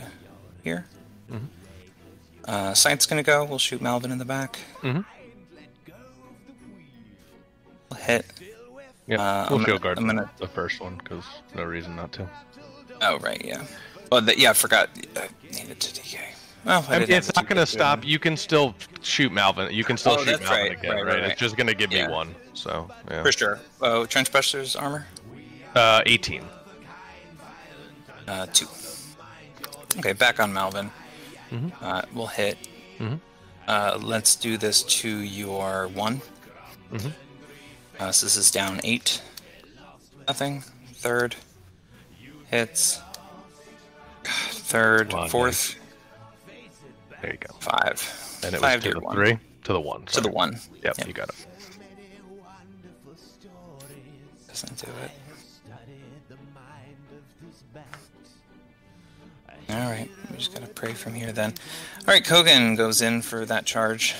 here. Mm-hmm. Sight's going to go. We'll shoot Malvin in the back. Mm-hmm. We'll hit. Yeah, we'll shield guard I'm gonna... the first one, because no reason not to. Oh, right, yeah. Well, yeah, I forgot. I needed to TK. Well, it's not going to stop. You can still shoot Malvin. You can still shoot Malvin right. again, right? It's just going to give me 1. So, yeah. For sure. Oh, Trench Buster's armor? 18. 2. Okay, back on Malvin. Mm-hmm. We'll hit. Mm-hmm. Let's do this to your 1. Mm-hmm. So this is down 8. Nothing. 3rd. Hits. 3rd. 4th. There you go. 5. And it 5 was to the 1. 3? To the 1. To the 1. Yep, you got it. Doesn't do it. Alright, we just gotta pray from here then. Alright, Kogan goes in for that charge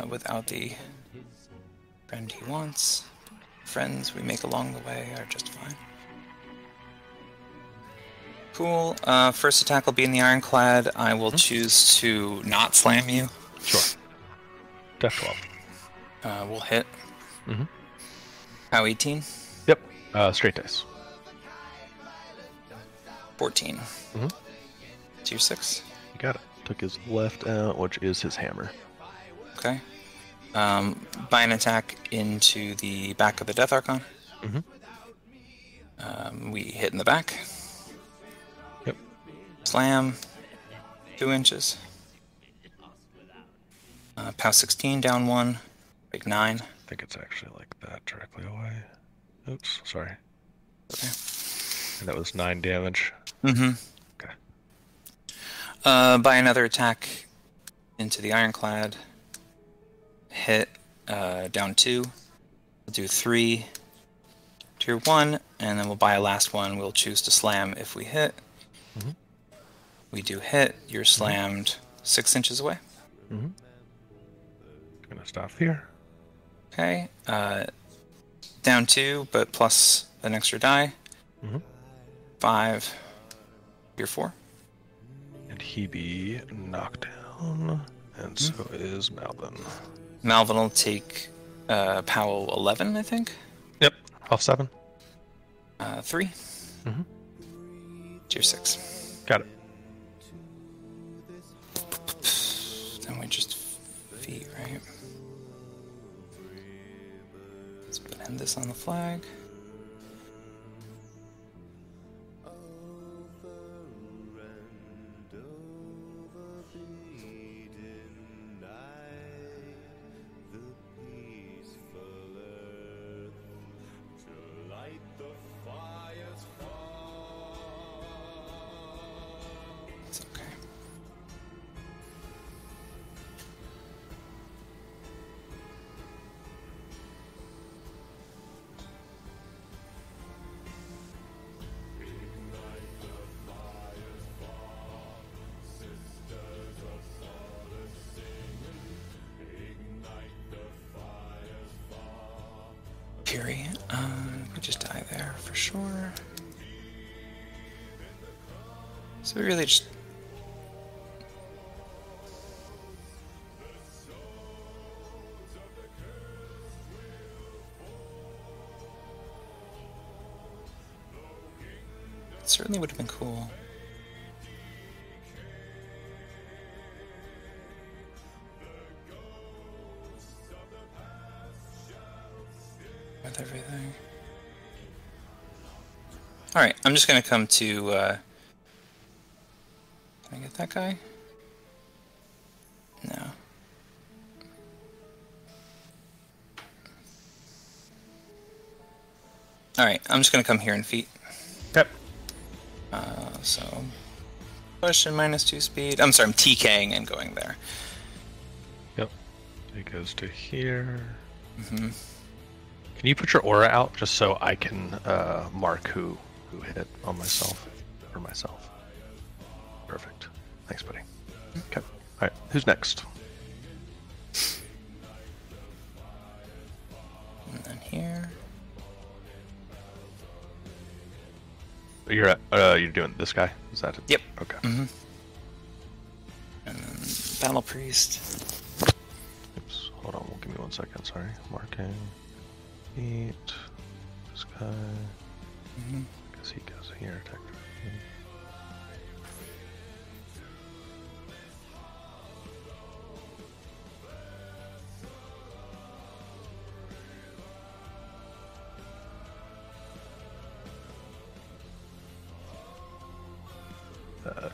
without the friend he wants. Friends we make along the way are just fine. Cool. First attack will be in the Ironclad. I will choose to not slam you. Sure. Death 12. We'll hit. Mm-hmm. How 18? Yep. Straight dice. 14. Mm-hmm. Tier 6. You got it. Took his left out, which is his hammer. Okay. Buy an attack into the back of the Death Archon. Mm-hmm. We hit in the back. Yep. Slam. 2 inches. POW 16 down 1. Big 9. I think it's actually like that directly away. Oops, sorry. Okay. And that was 9 damage. Mm-hmm. Okay. Buy another attack into the Ironclad. Hit down 2. We'll do 3 tier 1, and then we'll buy a last one. We'll choose to slam if we hit. Mm-hmm. We do hit. You're slammed 6 inches away. Mm-hmm. Gonna stop here. Okay. Down 2, but plus an extra die. Mm-hmm. 5 tier 4. And he be knocked down, and so is Malvin. Malvin will take Powell 11, I think. Yep, off 7. 3. Mm-hmm. Tier 6. Got it. Then we just feet, right? Let's end this on the flag. Fury. We just die there for sure. So we really just... It certainly would have been cool. With everything. Alright, I'm just gonna come to, can I get that guy? No. Alright, I'm just gonna come here and feet. Yep. So... Push and -2 speed. I'm sorry, I'm TKing and going there. Yep. It goes to here. Mm-hmm. Can you put your aura out just so I can mark who hit on myself or myself? Perfect. Thanks, buddy. Okay. All right. Who's next? And then here. You're doing this guy? Is that it? Yep. Okay. Mm-hmm. And then Battle Priest. Oops. Hold on. Give me 1 second. Sorry. Marking. Eat. This guy. Mm-hmm. Because he goes here. Technically.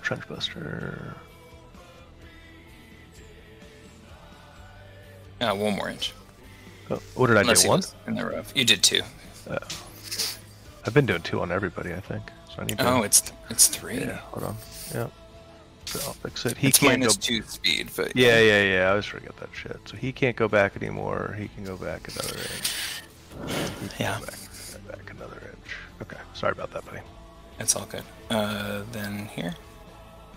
Trenchbuster. 1 more inch. Oh, what did I Unless do? he 1? was in the rough. You did 2. I've been doing 2 on everybody, I think. So I need to. Oh, it's 3. Yeah. Hold on. Yep. So I'll fix it. He It's can't go. -2 speed, but Yeah. I always forget that shit. So he can't go back anymore. He can go back another inch. He can Yeah. go back another inch. Okay. Sorry about that, buddy. it's all good. Then here.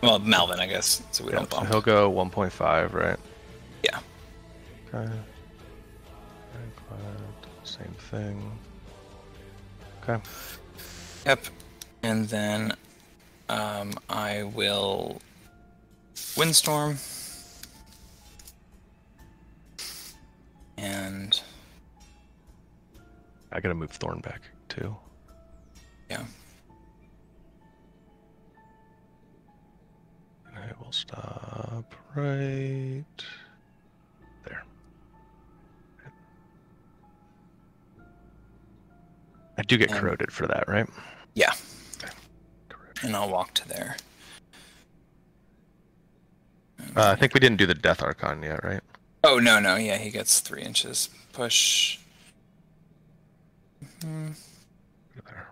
Well, Malvin, I guess, so we Yeah, don't so bump. he'll go 1.5, right? Yeah. Okay. Ironclad, same thing. Okay. Yep. And then I will Windstorm. And I gotta move Thorn back too. yeah. And I will stop right there. I do get corroded for that, right? Yeah. Okay. Corroded. And I'll walk to there. I think we didn't do the Death Archon yet, right? Oh, no. Yeah, he gets 3 inches. Push. Mm-hmm. There.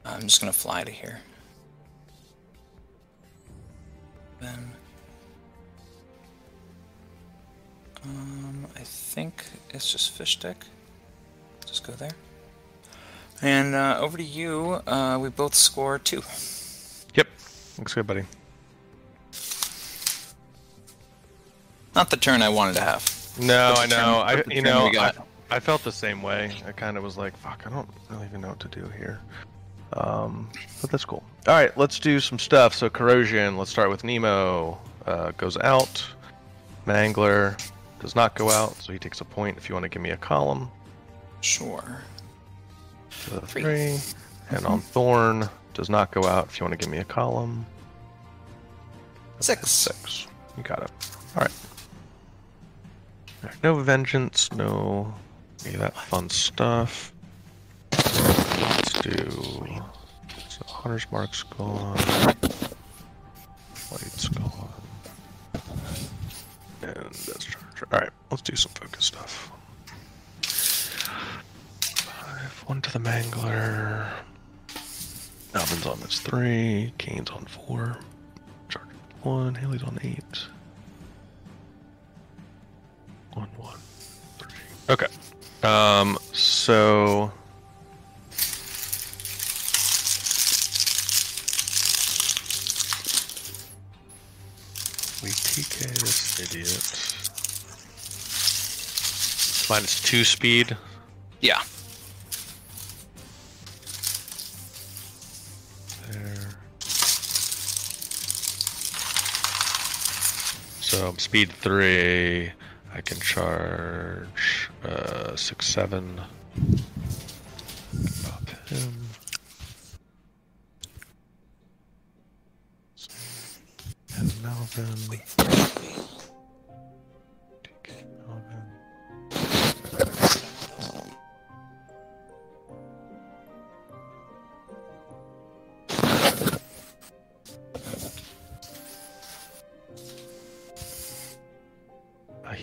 I'm just going to fly to here. Then... I think it's just fish stick. Just go there. And over to you. We both score 2. Yep. Looks good, buddy. Not the turn I wanted to have. No, But the I know. turn- but the turn we got. I felt the same way. I kind of was like, fuck, I don't really even know what to do here. But that's cool. All right, let's do some stuff. So corrosion. Let's start with Nemo. Goes out. Mangler does not go out, so he takes a point. If you want to give me a column. Sure. So 3. And on Thorn does not go out. If you want to give me a column. 6. 6. You got it. All right. No vengeance. No any of that fun stuff. Let's do. So Hunter's Mark's gone. Light's gone. And that's Charger. Alright, let's do some focus stuff. 5, 1 to the Mangler. Malvin's on this 3. Caine's on 4. Charger 1. Haley's on 8. 1, 1, 3. Okay. So we TK this idiot. -2 speed. Yeah. There. So speed 3. I can charge 6, 7. Pop him. And Malvin. TK Malvin.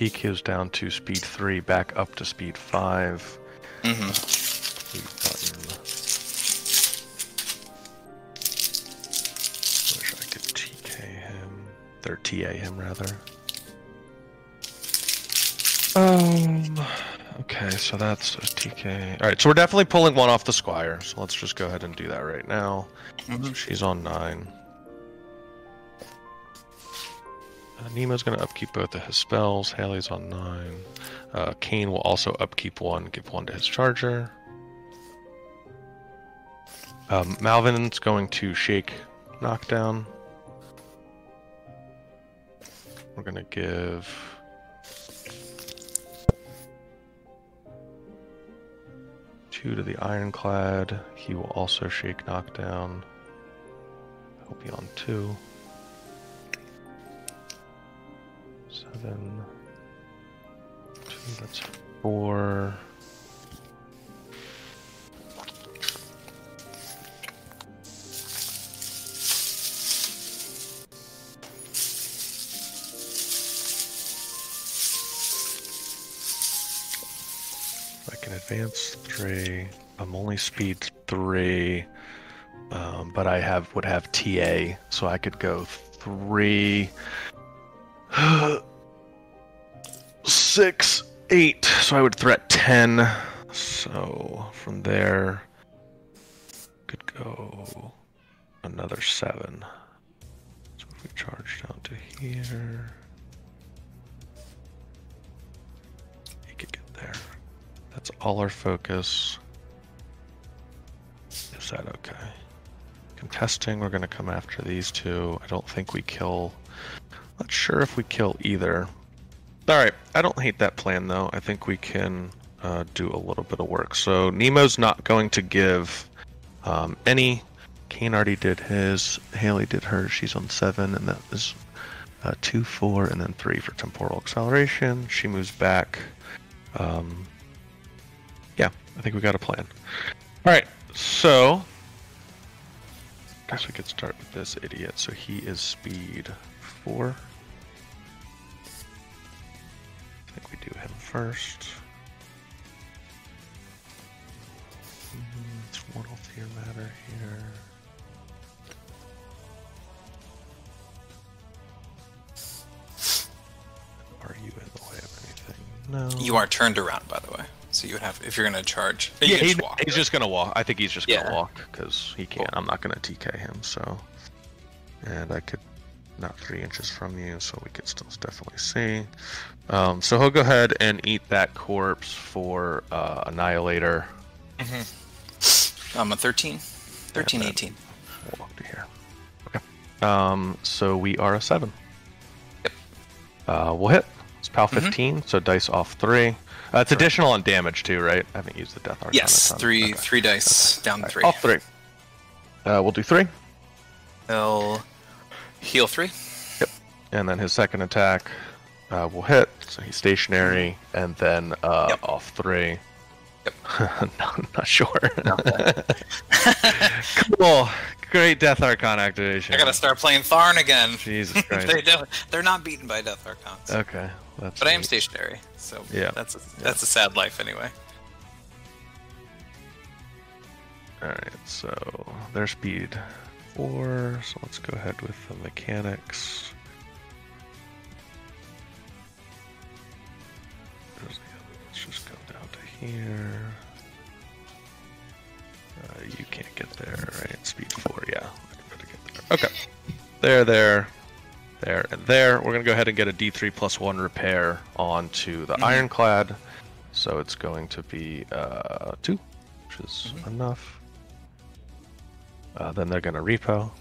he goes down to speed 3, back up to speed 5. Mm-hmm. Button. Wish I could TK him. Or TA him, rather. Okay, so that's a TK. Alright, so we're definitely pulling one off the Squire, so let's just go ahead and do that right now. So she's on 9. Nemo's going to upkeep both of his spells. Haley's on 9. Caine will also upkeep 1, give 1 to his charger. Malvin's going to shake knockdown. We're going to give 2 to the Ironclad. He will also shake knockdown. He'll be on 2. 7. 2, that's 4. I can advance 3. I'm only speed 3, but I would have TA, so I could go 3, 6, 8. So I would threat 10. So from there, could go another 7. So if we charge down to here, he could get there. That's all our focus. Is that okay? Contesting, we're going to come after these 2. I don't think we kill. Not sure if we kill either. Alright, I don't hate that plan though. I think we can do a little bit of work. So Nemo's not going to give any. Caine already did his. Haley did hers. She's on 7, and that is 2, 4, and then 3 for temporal acceleration. She moves back. Yeah, I think we got a plan. Alright, so I guess we could start with this idiot. So he is speed 4. I think we do him first. It's Mortal Fear Matter here. Are you in the way of anything? No. You are turned around, by the way. So you would have, if you're going to charge. Yeah, he's just going to walk. I think he's just going to walk because he can't. Cool. I'm not going to TK him, so. And I could, not 3 inches from you, so we could still definitely see. So he'll go ahead and eat that corpse for Annihilator. I'm a 13. 13, 18. We'll walk to here. Okay. So we are a 7. Yep. We'll hit. It's PAL 15, so dice off 3. It's additional on damage too, right? I haven't used the Death Archon. Yes, three dice down 3. Off 3. We'll do 3. He'll heal 3. Yep. And then his second attack will hit, so he's stationary, and then off 3. Yep. No, not sure. Cool. Great Death Archon activation. I gotta start playing Thorn again. Jesus Christ. They're not beaten by Death Archons. Okay. But I am stationary, so yeah. That's a sad life anyway. Alright, so their speed 4, so let's go ahead with the Mechaniks. Let's just go down to here. You can't get there, right? Speed 4, yeah. I can get there. Okay. There, and there. We're going to go ahead and get a D3 plus 1 repair onto the Ironclad. So it's going to be 2, which is enough. Then they're going to repo.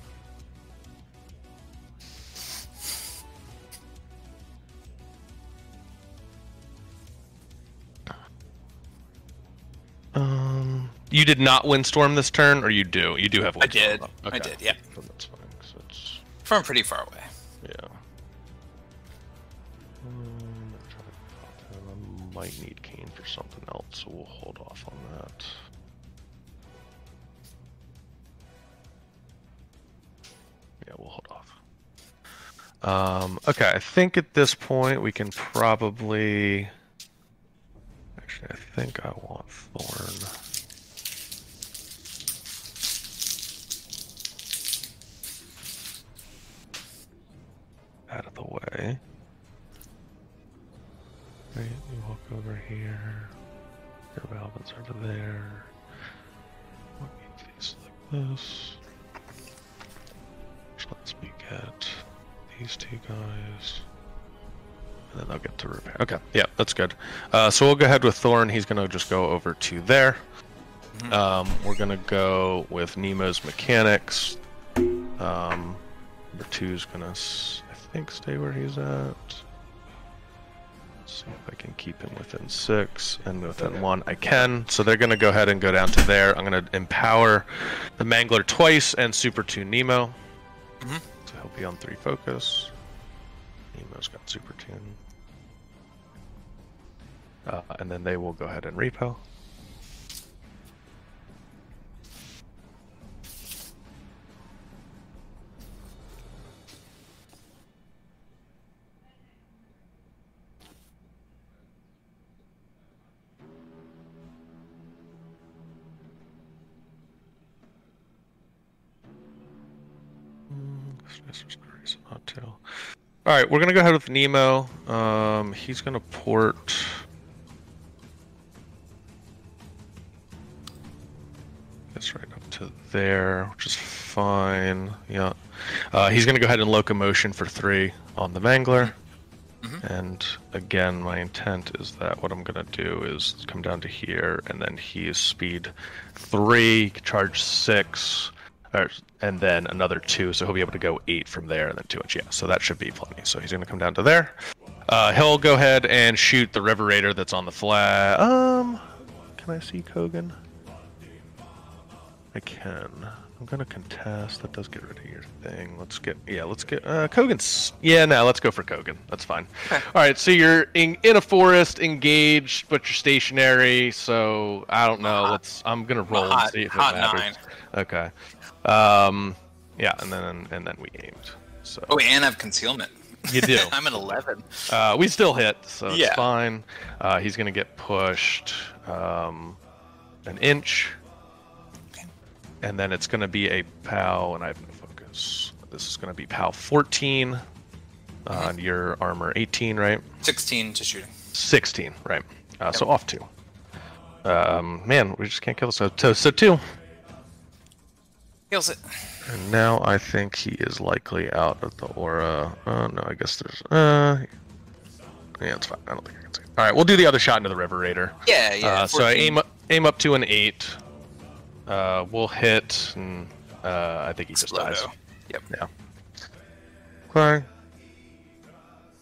You did not windstorm this turn, or you do? You do have windstorm. I did. Okay. I did, yeah. So that's fine. So it's... From pretty far away. Yeah. I might need Caine for something else, so we'll hold off on that. Yeah, we'll hold off. Okay, I think at this point we can probably... Actually, I think I want Thorn. Out of the way. Right, you walk over here. Your Malvin's over there. What these like this? Let's me get these two guys. And then I'll get to repair. Okay, yeah, that's good. So we'll go ahead with Thorn. He's gonna just go over to there. We're gonna go with Nemo's Mechaniks. Number 2's gonna, I think, stay where he's at. See if I can keep him within 6 and within 1. I can. So they're going to go ahead and go down to there. I'm going to empower the Mangler twice and Super 2 Nemo. So he'll be on 3 focus. Nemo's got Super 2. And then they will go ahead and repo. Alright, we're gonna go ahead with Nemo. He's gonna port. That's right up to there, which is fine. Yeah. He's gonna go ahead and locomotion for 3 on the Mangler. And again, my intent is that what I'm gonna do is come down to here, and then he is speed 3, charge 6. And then another 2, so he'll be able to go 8 from there, and then 2 inch. Yeah, so that should be plenty. So he's going to come down to there. He'll go ahead and shoot the River Raider that's on the flag. Can I see Kogan? I can. I'm going to contest. That does get rid of your thing. Let's get Kogan's. Yeah, no, let's go for Kogan. That's fine. Okay. All right, so you're in a forest, engaged, but you're stationary. So I don't know. I'm going to roll and see if it matters. 9. Okay. Yeah, and then we aimed. So. Oh, and I have concealment. You do. I'm at 11. We still hit, so it's fine. He's gonna get pushed an inch, and then it's gonna be a POW, and I have no focus. This is gonna be POW 14 on your armor 18, right? 16 to shooting. 16, right? So off 2. Man, we just can't kill this. So 2. Kills it. And now I think he is likely out of the aura. No, I guess there's... yeah, it's fine. I don't think I can see it. Alright, we'll do the other shot into the River Raider. Yeah. So I aim up to an 8. We'll hit, and I think he just dies. Yep. Yeah. Okay.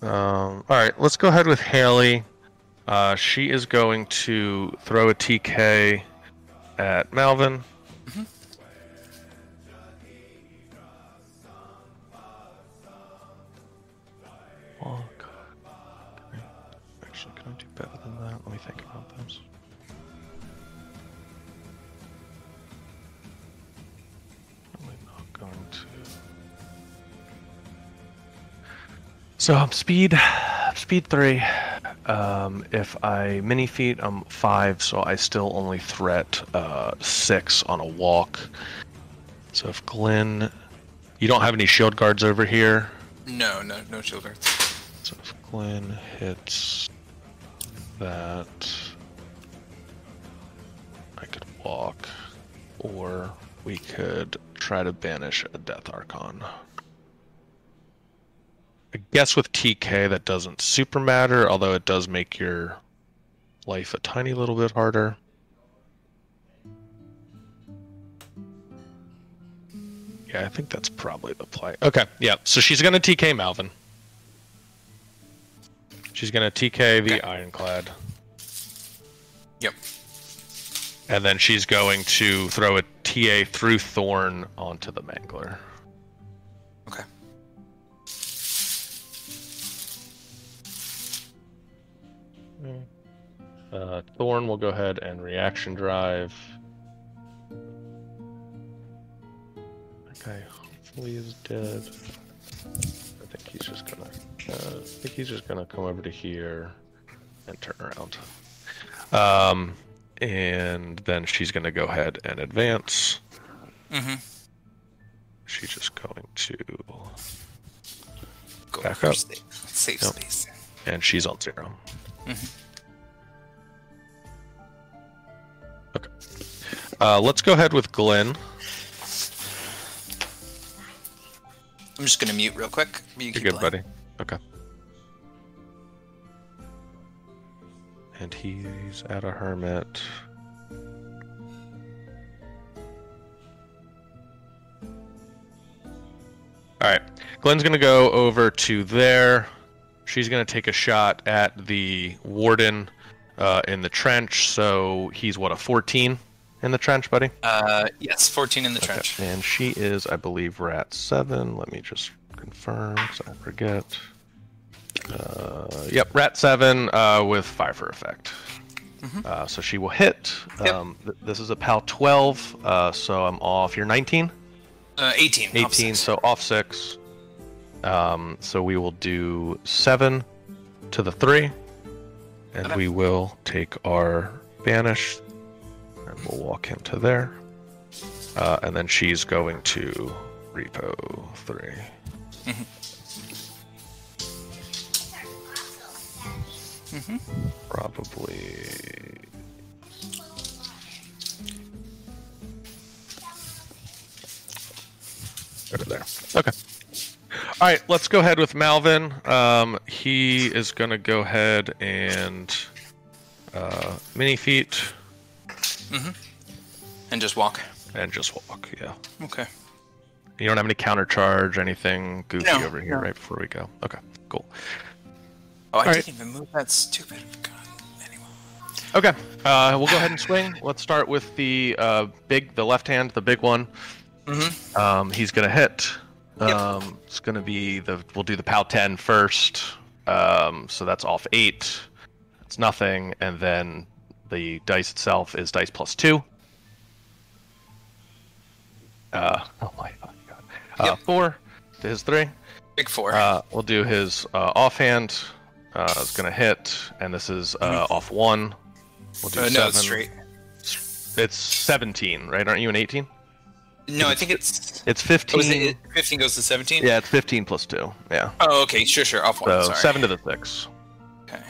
Alright, let's go ahead with Haley. She is going to throw a TK at Malvin. Oh, God. Can I do better than that? Let me think about this. Probably not going to. So I'm speed 3. If I mini feet, I'm 5, so I still only threat 6 on a walk. So if Glyn, you don't have any shield guards over here. No shield guards. So if Glyn hits that, I could walk, or we could try to banish a Death Archon. I guess with TK that doesn't super matter, although it does make your life a tiny little bit harder. Yeah, I think that's probably the play. Okay, yeah, so she's going to TK Malvin. She's going to TK the Ironclad. Yep. And then she's going to throw a TA through Thorn onto the Mangler. Okay. Thorn will go ahead and reaction drive. Okay, hopefully he's dead. think he's just gonna. I think he's just gonna come over to here and turn around. And then she's gonna go ahead and advance. Mm-hmm. She's just going to Go back for up. Safe Yep. space. And she's on 0. Mm-hmm. Okay. Let's go ahead with Glyn. I'm just gonna mute real quick. You You're keep good, playing. buddy. Okay. And he's at a hermit. Alright. Glenn's gonna go over to there. She's gonna take a shot at the warden in the trench. So he's what, a 14 in the trench, buddy? Yes, 14 in the Okay. trench. And she is, I believe, rat 7. Let me just confirm so I forget. Yep, rat 7 with fire for effect. So she will hit. Yep. This is a PAL 12, so I'm off. You're 19? 18. 18, so off 6. So we will do 7 to the 3. And Okay. we will take our banish. And we'll walk him to there. And then she's going to repo 3. Probably. Go to there. Okay. All right, let's go ahead with Malvin. He is going to go ahead and mini feet And just walk. and just walk. Yeah. Okay. You don't have any counter charge, anything goofy No, over here, no. right before we go. Okay, cool. Oh, I right. didn't even move that stupid gun. Anyway. Okay, we'll go ahead and swing. Let's start with the the left hand, the big one. He's gonna hit. Yep. It's gonna be we'll do the POW 10 first. So that's off 8. It's nothing, and then the dice itself is dice plus 2. Oh my god. Yep. 4 to his 3. Big 4. We'll do his offhand. It's gonna hit, and this is off 1. We'll do 7. No, it's straight. It's 17, right? Aren't you an 18? No, I think it's... It's 15. Oh, is it 15 goes to 17? Yeah, it's 15 plus 2. Yeah. Oh, okay. Sure. Off 1. So Sorry. 7 to the 6. Okay.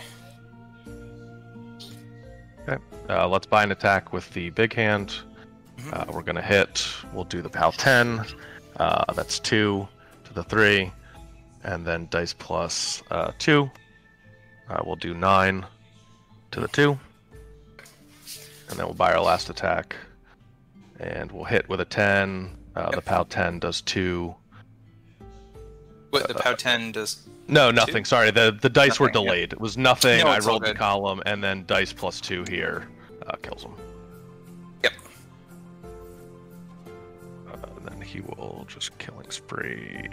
Okay. Let's buy an attack with the big hand. We're gonna hit. We'll do the PAL 10. That's 2 to the 3, and then dice plus 2. We'll do 9 to the 2, and then we'll buy our last attack, and we'll hit with a 10. The PAL 10 does 2. What, the POW 10 does... No, nothing. 2? Sorry, the dice were Nothing, yeah. delayed. It was nothing. No, I it's all rolled the good. column, and then dice plus 2 here kills him. Yep. And then he will just killing spree.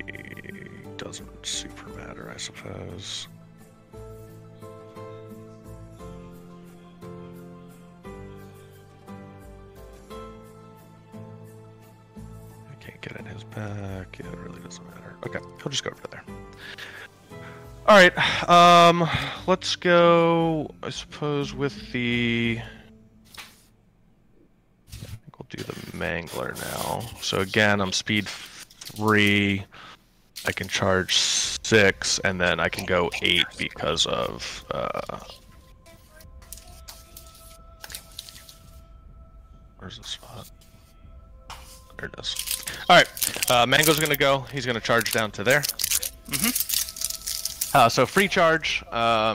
Doesn't super matter, I suppose. I can't get in his back. Yeah, it really doesn't matter. Okay, he'll just go over there. All right, let's go. I suppose with the. We'll do the Mangler now. So again, I'm speed 3. I can charge 6, and then I can go 8 because of. Where's the spot? There it is. All right, Mango's gonna go. He's gonna charge down to there. So free charge.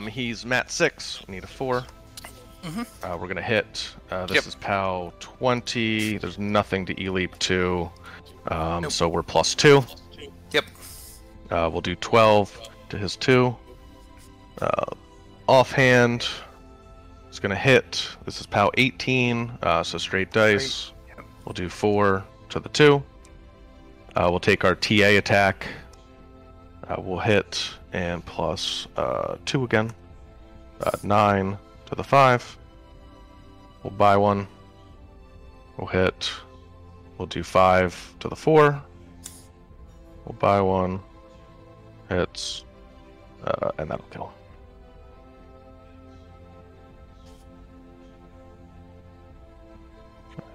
He's mat 6. We need a 4. We're gonna hit. This is POW 20. There's nothing to E-leap to, so we're plus 2. Yep. We'll do 12 to his 2. Offhand. It's gonna hit. This is POW 18. So straight dice. Yep. We'll do 4 to the 2. We'll take our TA attack. We'll hit and plus 2 again. 9 to the 5. We'll buy 1. We'll hit. We'll do 5 to the 4. We'll buy 1. hits, and that'll kill.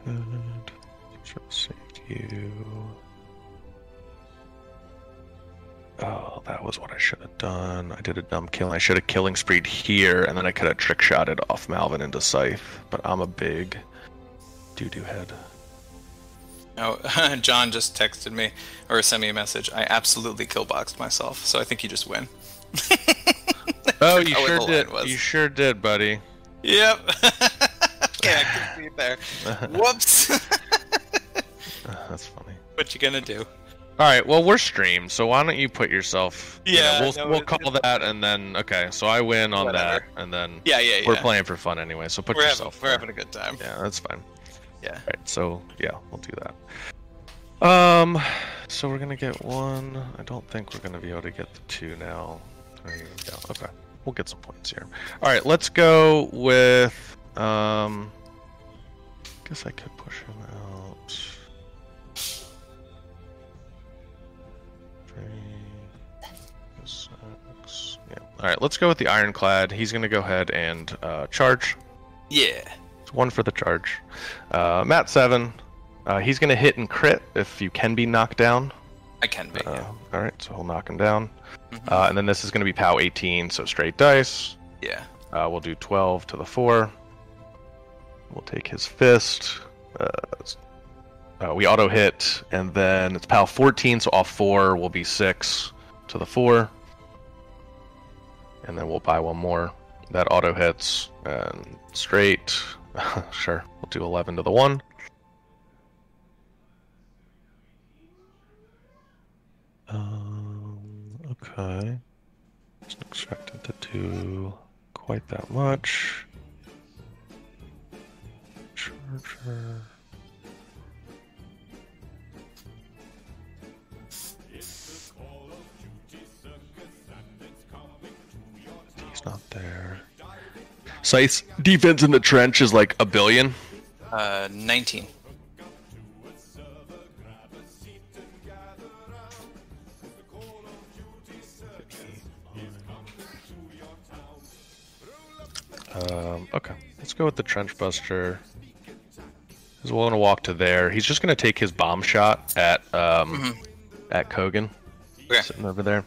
And should have saved you. Oh, that was what I should have done. I did a dumb kill. I should have killing spreed here, and then I could have trick shotted off Malvin into Scythe. But I'm a big doo-doo head. Oh, John just texted me, or sent me a message. I absolutely killboxed myself, so I think you just win. Oh, you sure did. You sure did, buddy. Yep. Okay, I can see it there. Whoops. That's funny. What you gonna do? All right. Well, we're streamed, so why don't you put yourself? Yeah. You know, we'll call that, and then okay. So I win on that, and then we're playing for fun anyway. So put yourself. We're having a good time. Yeah, that's fine. Yeah. All right. So yeah, we'll do that. So we're gonna get 1. I don't think we're gonna be able to get the 2 now. There you go. Okay. We'll get some points here. All right. Let's go with. Guess I could push him out. 3, 6. Yeah. All right. Let's go with the Ironclad. He's gonna go ahead and charge. Yeah. It's 1 for the charge. Matt 7. He's gonna hit and crit if you can be knocked down. I can be. Yeah. All right. So he'll knock him down. And then this is gonna be POW 18, so straight dice. Yeah. We'll do 12 to the 4. We'll take his fist. We auto hit, and then it's POW 14, so off 4 will be 6 to the 4. And then we'll buy 1 more. That auto hits, and straight. Sure, we'll do 11 to the 1. Okay. Wasn't expected to do quite that much. Charger. He's not there. Scythe's defense in the trench is like 1 billion. 19. Okay, let's go with the Trench Buster. He's willing to walk to there. He's just going to take his bomb shot at Kogan, sitting over there.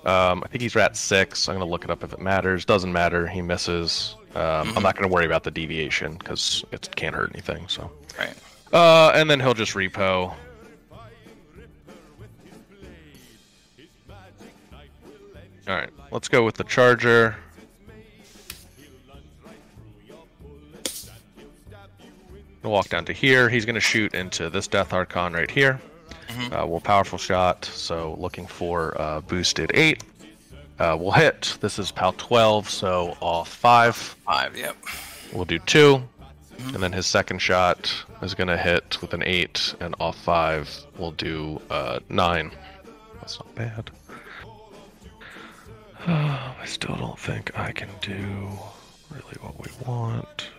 I think he's at 6. I'm going to look it up if it matters. Doesn't matter. He misses. I'm not going to worry about the deviation because it can't hurt anything. So. Right. And then he'll just repo. All right, let's go with the Charger. We'll walk down to here. He's going to shoot into this Death Archon right here. We'll powerful shot, so looking for boosted 8. We'll hit. This is PAL 12, so off 5. 5, yep. We'll do 2. And then his second shot is going to hit with an 8, and off 5, we'll do 9. That's not bad. I still don't think I can do really what we want.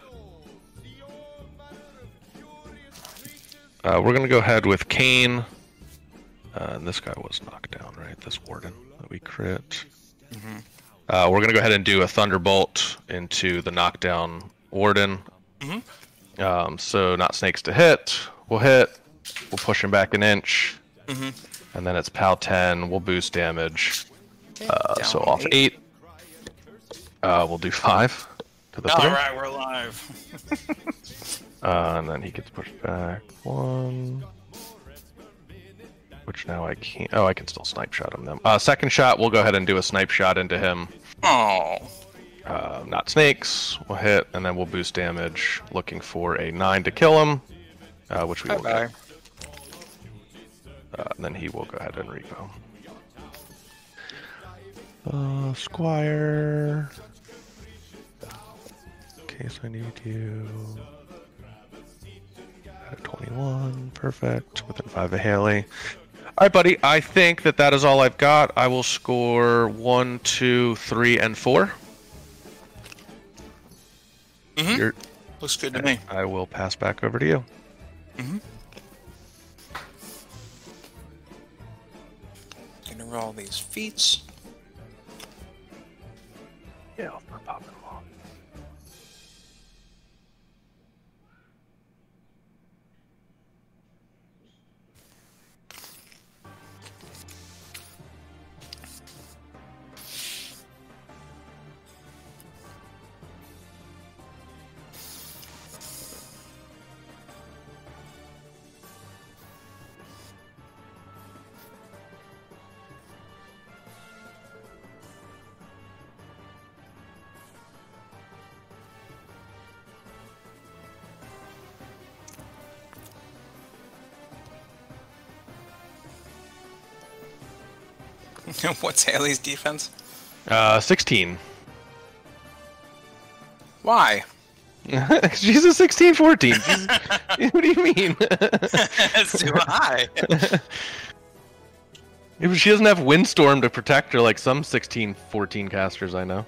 We're going to go ahead with Caine. And this guy was knocked down, right? This Warden that we crit. We're going to go ahead and do a Thunderbolt into the knockdown Warden. So not snakes to hit. We'll hit. We'll push him back an inch. And then it's PAL 10. We'll boost damage. So off 8. We'll do 5 to the 3. Alright, we're live. And then he gets pushed back 1. Which now I can't. Oh, I can still snipe shot him then. Second shot, we'll go ahead and do a snipe shot into him. Oh. Not snakes. We'll hit, and then we'll boost damage. Looking for a 9 to kill him, which we will get. And then he will go ahead and repo. Squire. In case I need you. At 21, perfect. Within 5 of Haley. All right, buddy. I think that is all I've got. I will score 1, 2, 3, and 4. Looks good to me. I will pass back over to you. Gonna roll these feats. Yeah, I'll pop them off. What's Haley's defense? 16. Why? She's a 16-14. What do you mean? That's too high. She doesn't have Windstorm to protect her like some 16-14 casters I know.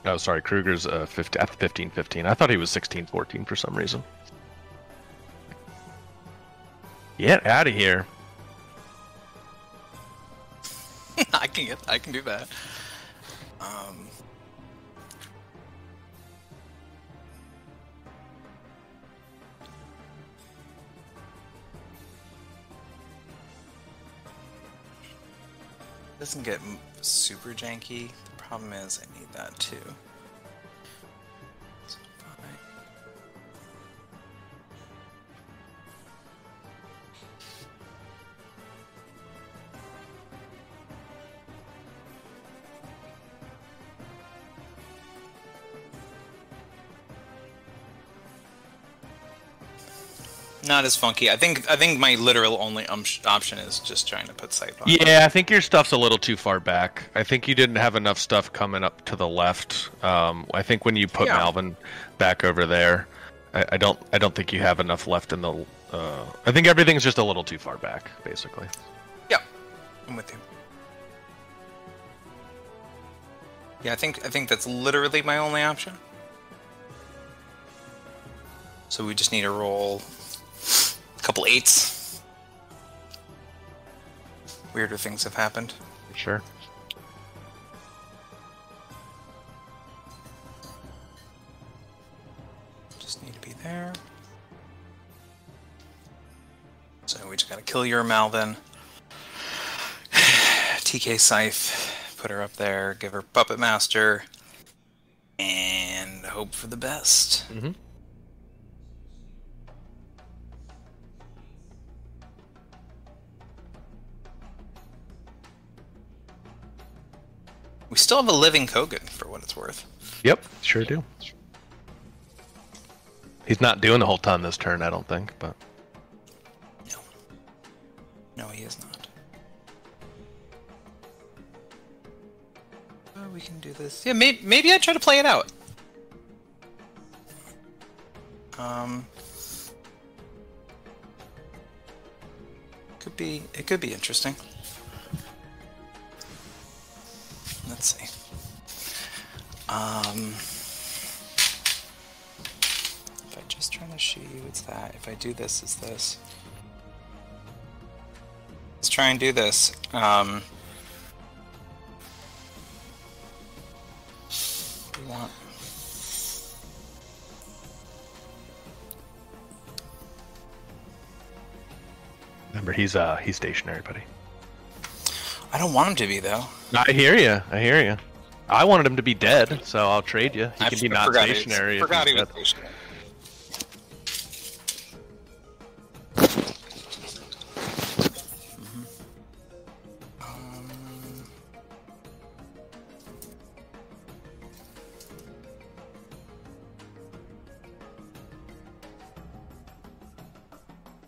Oh, sorry, Krueger's 15-15. I thought he was 16-14 for some reason. Get out of here. I can do that. Doesn't get super janky. The problem is I need that too. So not as funky. I think my literal only option is just trying to put sight on. Yeah, I think your stuff's a little too far back. I think you didn't have enough stuff coming up to the left. I think when you put Malvin back over there, I don't think you have enough left in the. I think everything's just a little too far back, basically. Yeah, I'm with you. Yeah, I think that's literally my only option. So we just need to roll a couple 8s. Weirder things have happened. Sure. Just need to be there. So we just gotta kill your Malvin. TK Scythe, put her up there, give her Puppet Master, and hope for the best. Mm-hmm. We still have a living Kogan, for what it's worth. Yep, sure do. He's not doing a whole ton this turn, I don't think, but... No, he is not. Oh, we can do this. Yeah, maybe I'd try to play it out. It could be interesting. Let's see. If I just try to shoot you, it's that. If I do this, it's this. Let's try and do this. We want. Remember, he's stationary, buddy. I don't want him to be, though. I hear you. I wanted him to be dead, so I'll trade you. He can be not stationary. I forgot he was stationary.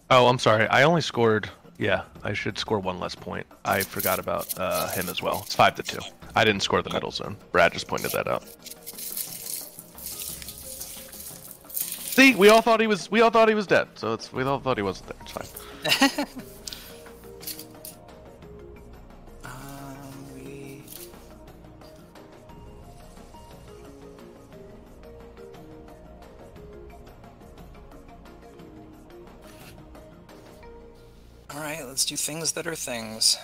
Oh, I'm sorry. I only scored... Yeah, I should score 1 less point. I forgot about him as well. It's 5-2. I didn't score the middle zone. Brad just pointed that out. See, we all thought he was dead. So we all thought he wasn't there. It's fine. Alright, let's do things that are things.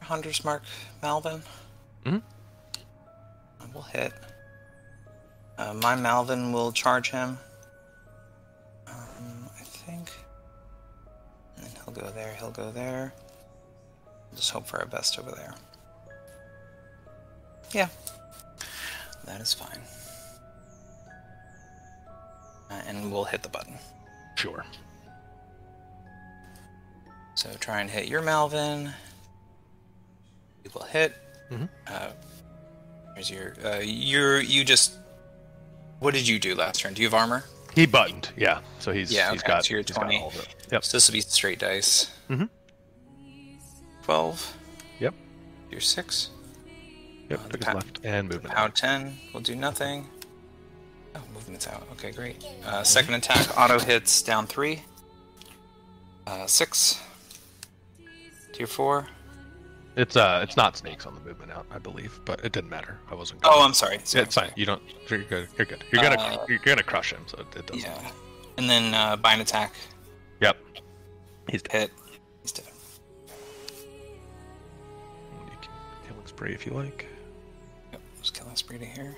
Hunter's Mark, Malvin. Mm-hmm. We'll hit. My Malvin will charge him. I think. And then he'll go there, he'll go there. Just hope for our best over there. Yeah. That is fine. And we'll hit the button. Sure. So try and hit your Malvin. You will hit. Mm-hmm. Here's your you just. What did you do last turn? Do you have armor? He buttoned, yeah. So he's got. So you're he's got 20. all of it. Yep. So this will be straight dice. Mm-hmm. 12. Yep. You're 6. Yep. Took his left and movement. Out 10 will do nothing. Oh, movement's out. Okay, great. Second attack auto hits down 3. 6. Tier 4. It's not snakes on the movement out, I believe, but it didn't matter. I wasn't. Oh, I'm sorry. Yeah, it's fine. You don't. You're good. You're good. You're gonna crush him, so it doesn't. Yeah. And then bind attack. Yep. He's dead. Hit. He's dead. You can killing spree if you like. Yep. Just killing spree to here.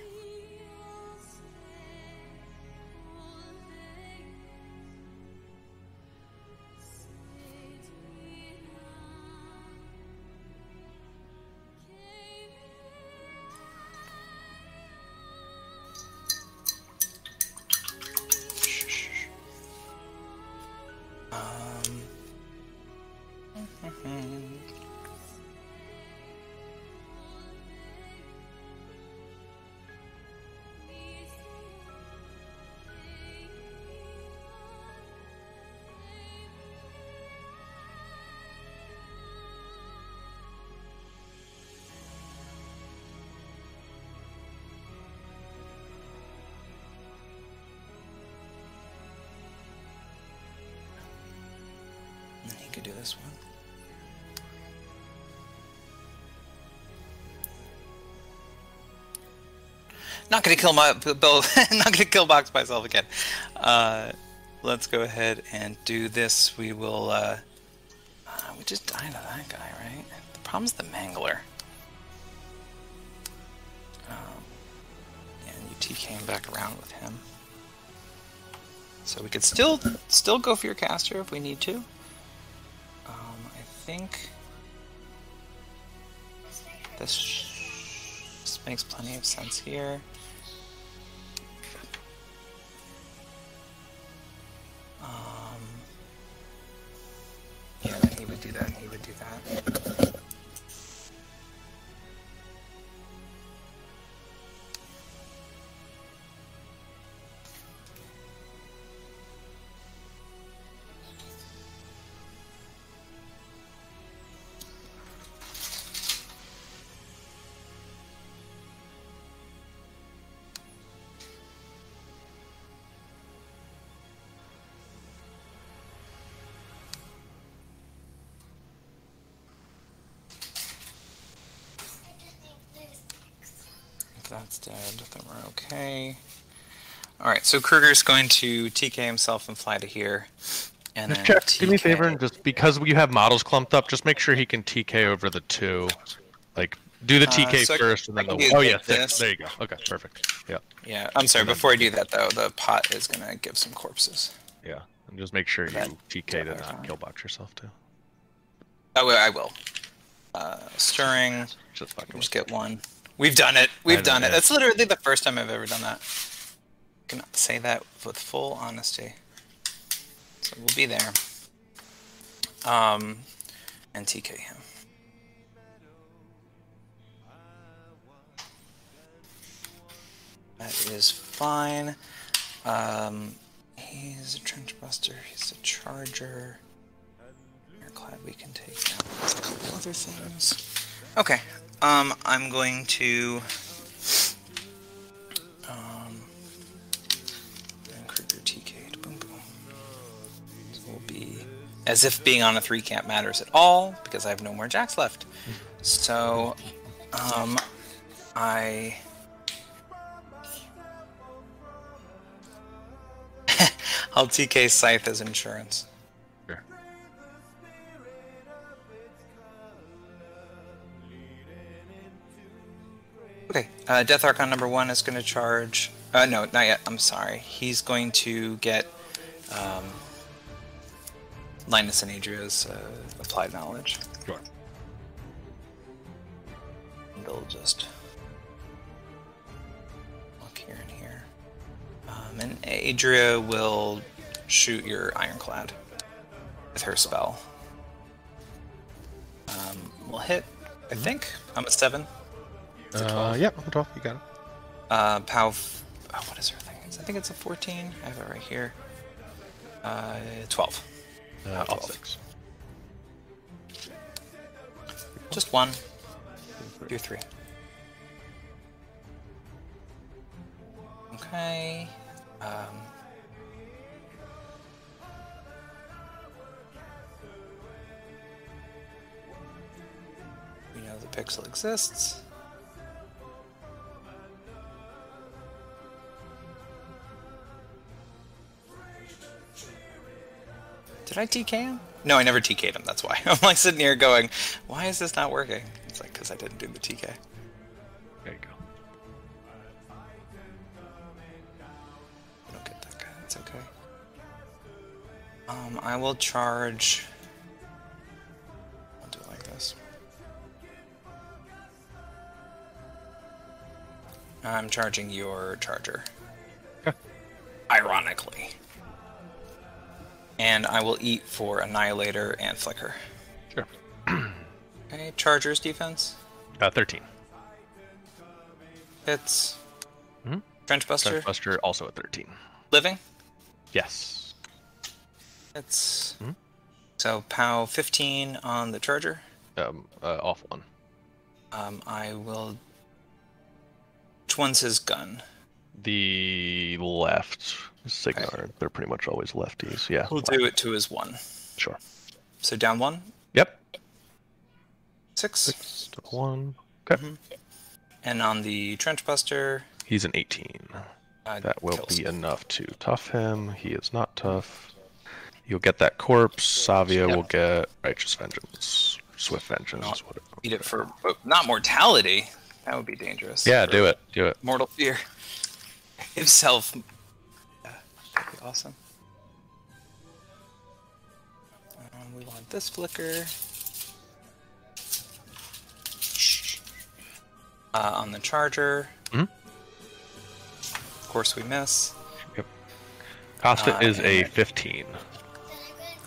Could do this one. Not gonna kill my Bill. Not gonna kill box myself again. Let's go ahead and do this. We will. We just died to that guy, right? The problem's the Mangler. And UT came back around with him, so we could still go for your caster if we need to. I think this makes plenty of sense here. Yeah, then he would do that, and he would do that. That's dead, then we're okay. Alright, so Krueger's going to TK himself and fly to here. And then check, do me a favor, and just because you have models clumped up, just make sure he can TK over the 2. Like, do the TK so first, and then the... Oh, yeah, 6. There you go. Okay, perfect. Yeah. Yeah, I'm sorry, before I do that, though, the pot is going to give some corpses. Yeah, and just make sure you TK to not kill box yourself, too. Oh, I will. Stirring, Just fucking just get 1. We've done it. We've done it. That's literally the first time I've ever done that. I cannot say that with full honesty. So we'll be there. And TK him. That is fine. He's a trench buster. He's a charger. Ironclad we can take down. Other things. Okay. I'm going to and Krueger TK'd. Boom boom. So we'll be As if being on a 3 can't matters at all, because I have no more jacks left. So, I'll TK Scythe as insurance. Sure. Okay, Death Archon number 1 is going to charge... no, not yet, I'm sorry. He's going to get Linus and Adria's applied knowledge. Sure. And they'll just look here and here. And Adria will shoot your Ironclad with her spell. We'll hit, I think. I'm at 7. Yeah, 12, you got it. What is her thing? I think it's a 14. I have it right here. 12. All 6. Just 1. 2, 3. Okay. We know the pixel exists. Did I TK him? No, I never TK'd him, that's why. I'm like sitting here going, why is this not working? It's like, because I didn't do the TK. There you go. I don't get that guy, that's okay. I will charge... I'll do it like this. I'm charging your charger. Okay. Ironically. And I will eat for Annihilator and Flicker. Sure. Okay, Charger's defense. 13. Hits. Mm-hmm. Trenchbuster. Trenchbuster also at 13. Living. Yes. Hits. Mm-hmm. So POW 15 on the Charger. Off 1. I will... Which one's his gun? The left. Cygnar. Okay. They're pretty much always lefties. Yeah. We'll do it to his 1. Sure. So down 1. Yep. 6. 6 to 1. Okay. Mm-hmm. And on the Trenchbuster... He's an 18. That will be enough to tough him. He is not tough. You'll get that corpse. Savio will get Righteous Vengeance. Swift Vengeance. Whatever. Eat it for... Not mortality. That would be dangerous. Yeah, do it. Do it. Mortal Fear. Himself... That'd be awesome. We want this flicker. On the Charger. Mm-hmm. Of course we miss. Yep. Acosta is a 15.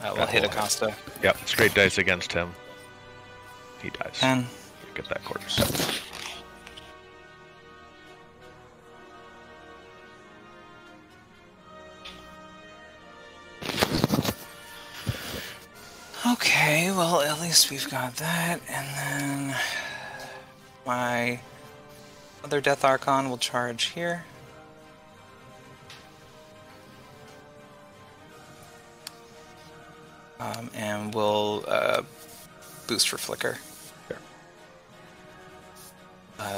We'll hit Acosta. Yep, straight dice against him. He dies. 10. Get that corpse. Okay, well, at least we've got that, and then my other Death Archon will charge here. And we'll boost for Flicker. Sure.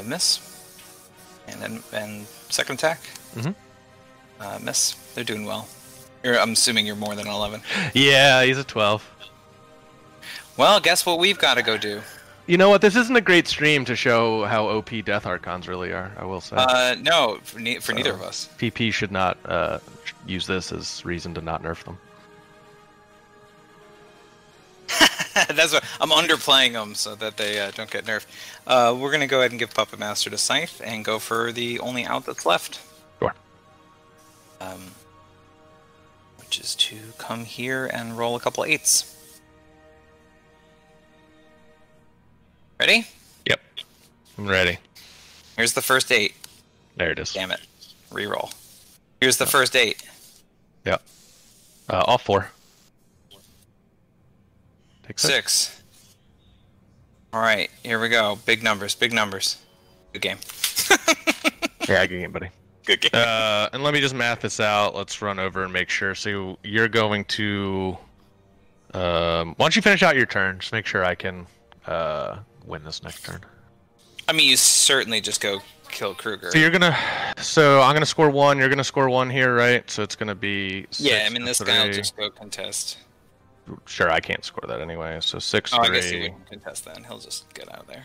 Miss. And then second attack. Mm-hmm. Miss. They're doing well. I'm assuming you're more than 11. Yeah, he's a 12. Well, guess what we've got to go do? You know what? This isn't a great stream to show how OP Death Archons really are, I will say. No, for neither of us. PP should not use this as reason to not nerf them. That's what I'm underplaying them so that they don't get nerfed. We're going to go ahead and give Puppet Master to Scythe and go for the only out that's left. Sure. Which is to come here and roll a couple 8s. Ready? Yep. I'm ready. Here's the first 8. There it is. Damn it. Reroll. Here's the first 8. Yep. All 4. Take 6. Alright, here we go. Big numbers, big numbers. Good game. Yeah, good game, buddy. Good game. And let me just math this out. Let's run over and make sure. So you're going to Why don't you finish out your turn? Just make sure I can win this next turn. I mean, you certainly just go kill Krueger. So I'm gonna score 1. You're gonna score 1 here, right? So it's gonna be 6 yeah. I mean, this 3. guy will just go contest. Sure, I can't score that anyway. So 6-3. Oh, I guess he wouldn't contest then. He'll just get out of there.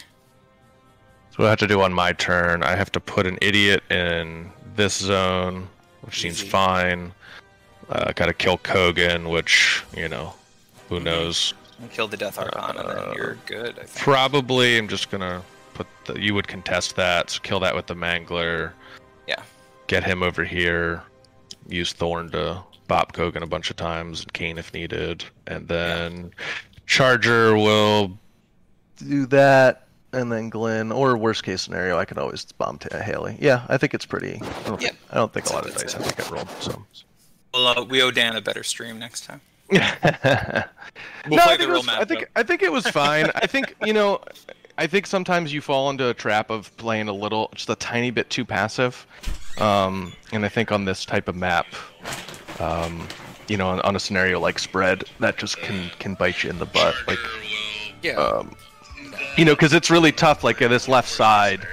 So what I have to do on my turn, I have to put an idiot in this zone, which seems fine. Gotta kill Kogan, which, who knows. You kill the Death Archon and then you're good, I think. Probably, I'm just gonna put you would contest that, so kill that with the Mangler. Yeah. Get him over here. Use Thorn to bop Kogan a bunch of times, and Caine if needed. And then Charger will do that, and then Glyn, or worst case scenario, I can always bomb to Haley. Yeah, I think it's pretty. I don't think a lot of dice have to get rolled. So. Well, we owe Dan a better stream next time. We'll play the real map. I think it was fine. I think I think sometimes you fall into a trap of playing just a tiny bit too passive. And I think on this type of map, on a scenario like spread, that just can bite you in the butt. Like, because it's really tough. Like this left side,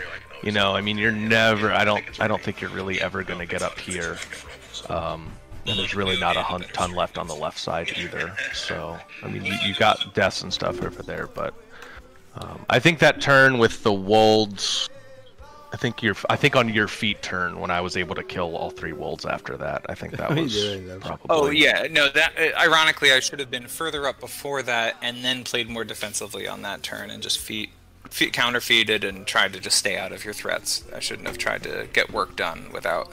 I mean, you're never. I don't think you're really ever going to get up here. And there's really not a ton left on the left side either. So, I mean, you got deaths and stuff over there, but I think that turn with the Wolds, I think on your feet turn when I was able to kill all 3 Wolds after that, I think that was probably. Oh yeah, no, that ironically I should have been further up before that and then played more defensively on that turn and just counter-feeded and tried to just stay out of your threats. I shouldn't have tried to get work done without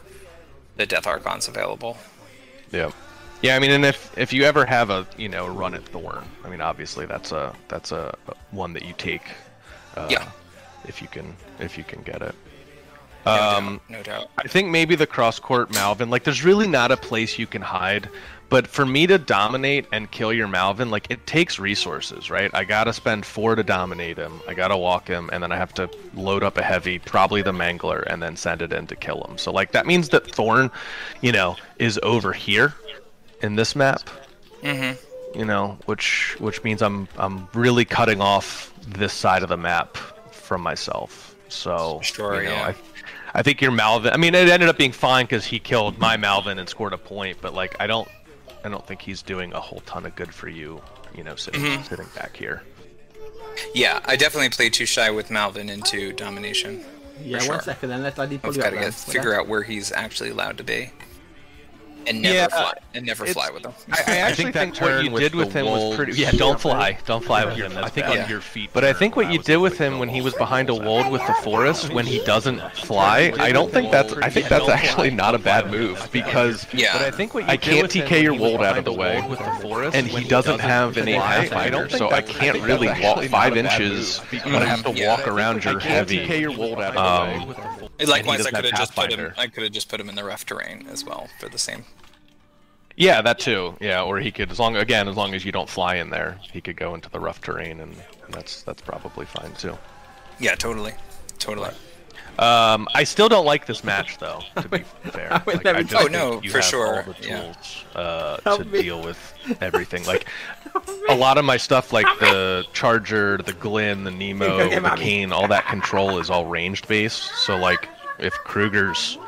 the Death Archons available. Yeah, I mean, and if you ever have a run at Thorn, I mean, obviously that's a one that you take. If you can get it. No doubt. I think maybe the cross court Malvin, like there's really not a place you can hide, but for me to dominate and kill your Malvin, like it takes resources, right? I gotta spend 4 to dominate him, I gotta walk him, and then I have to load up a heavy, probably the Mangler, and then send it in to kill him. So like that means that Thorn, is over here in this map. Which means I'm really cutting off this side of the map from myself. So I think your Malvin, I mean, it ended up being fine because he killed my Malvin and scored a point, but like I don't think he's doing a whole ton of good for you, sitting back here. Yeah, I definitely played too shy with Malvin into domination. Yeah, sure. 1 second then, let I pull I've you got up to figure out where he's actually allowed to be. And never fly with them. I actually think what you did with him was pretty. Yeah, don't fly with him. I think on your feet. But I think what you did with him when he was behind a wold with the forest, when he doesn't fly, I think that's actually not a bad move because I can't TK your wold out of the way, and he doesn't have any Pathfinder, so I can't really walk 5 inches. But I have to walk around your heavy. TK your wold out of the way. Likewise, I could have just put him in the rough terrain as well for the same. Yeah, that too. Yeah, or he could, as long as you don't fly in there, he could go into the rough terrain, and that's probably fine too. Yeah, totally. I still don't like this match, though. To be fair, for sure. All the tools to deal with everything. Like a lot of my stuff, like the Charger, the Glyn, the Nemo, the Caine, all that control is all ranged based. So like, if Krueger's,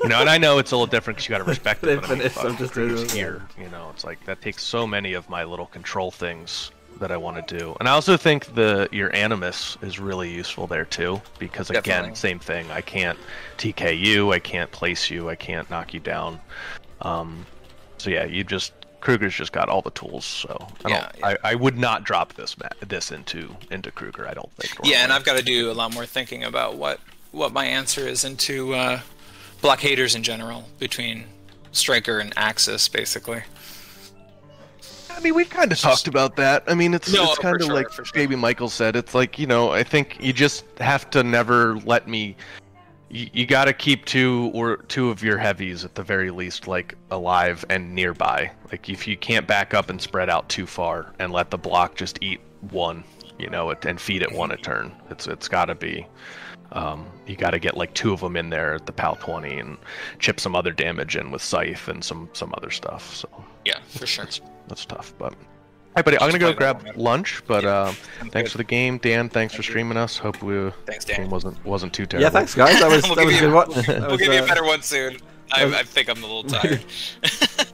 and I know it's a little different because you got to respect it. But Krueger's here, it's like that takes so many of my little control things that I want to do. And I also think your Animus is really useful there too, because again, same thing. I can't TK you, I can't place you, I can't knock you down. So yeah, Krueger's just got all the tools. So I would not drop this into Krueger. I don't think. Yeah, and I've got to do a lot more thinking about what my answer is into blockaders in general, between Striker and Axis, basically. I mean, we've kind of talked about that. I mean, it's kind of like Baby Michael said. It's like, I think you just have to never let me. You got to keep 2 of your heavies at the very least, like alive and nearby. Like if you can't back up and spread out too far and let the block just eat 1, and feed it 1 a turn. It's got to be. You got to get like 2 of them in there at the PAL 20 and chip some other damage in with Scythe and some other stuff. So yeah, for sure. That's tough, but Hi, buddy. I'm gonna go Play that grab one. lunch, but thanks good. for the game, Dan. Thanks for streaming us. Hope Thanks, the Dan. game wasn't too terrible. Yeah, thanks guys. That was We'll that was a give good you- watch. That We'll was, give you a better one soon. I think I'm a little tired.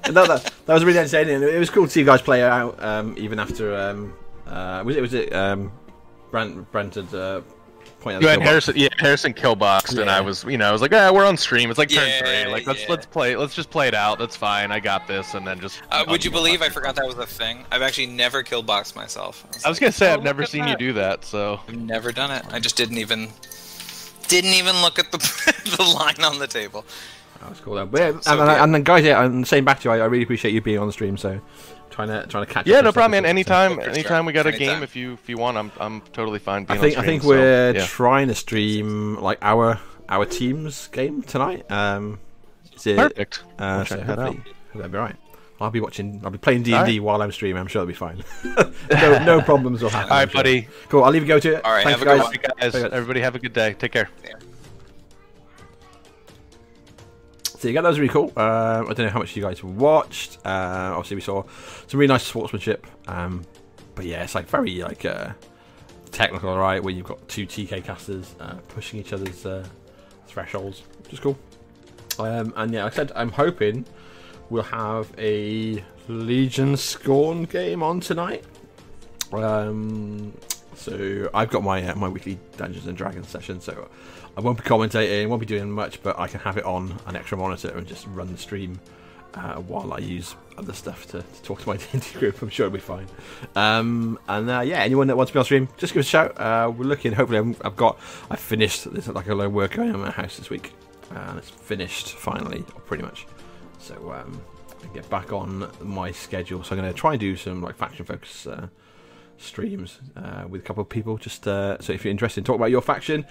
that was really entertaining. It was cool to see you guys play out, even after was it Brent had pointed You out had Harrison killboxed, and Yeah. I was like, we're on stream. It's like turn Yeah, 3. Like let's yeah. let's just play it out. That's fine. I got this, and then just. Would you believe I forgot that was a thing? I've actually never kill boxed myself. I was gonna say I've look never at seen you that. do that. So. I've never done it. I just didn't even look at the the line on the table. That was cool. But yeah, So and then guys, yeah, and saying back to you, I really appreciate you being on the stream. So trying to catch. Yeah, up no and problem, man. stuff. Anytime, For sure. anytime we got a Anytime. game, if you want, I'm totally fine I being think on I stream. think we're so, yeah. trying to stream like our team's game tonight. Is it, Perfect. So check that out. hopefully that'll be right. I'll be playing D&D while I'm streaming. I'm sure it'll be fine. no problems will happen. All I'm right, sure. buddy. Cool. I'll leave you go to it. All right, Thanks, have a good guys. one. Guys, everybody have a good day. Take care. So yeah, that was really cool. I don't know how much you guys watched. Obviously, we saw some really nice sportsmanship. But yeah, it's like very like technical, right? Where you've got two TK casters pushing each other's thresholds, which is cool. And yeah, like I said, I'm hoping we'll have a Legion Scorn game on tonight. So I've got my my weekly Dungeons and Dragons session, so I won't be commentating, won't be doing much, but I can have it on an extra monitor and just run the stream while I use other stuff to talk to my D&D group. I'm sure it'll be fine. Yeah, anyone that wants to be on stream, just give us a shout. We're looking. Hopefully, I've finished. There's like a lot of work going on in my house this week, and it's finished finally, pretty much. So I get back on my schedule. So I'm going to try and do some like faction focus streams with a couple of people. Just so if you're interested in talking about your faction,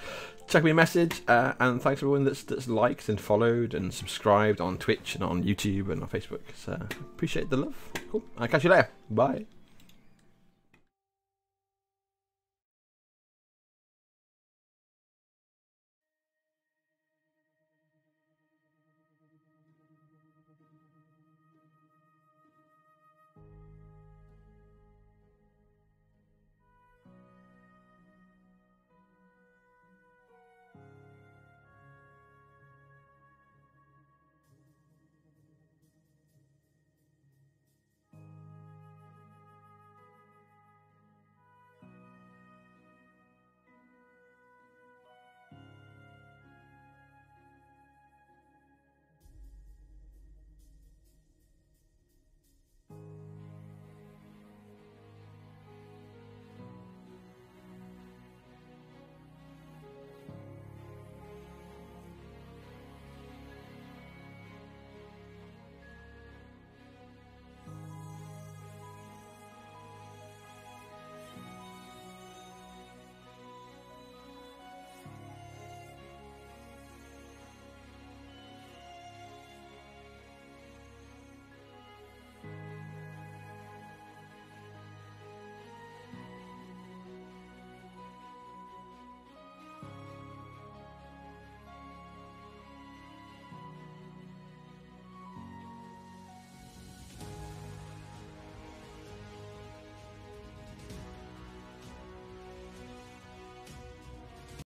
check me a message. And thanks everyone that's liked and followed and subscribed on Twitch and on YouTube and on Facebook. So appreciate the love. Cool. I'll catch you later. Bye.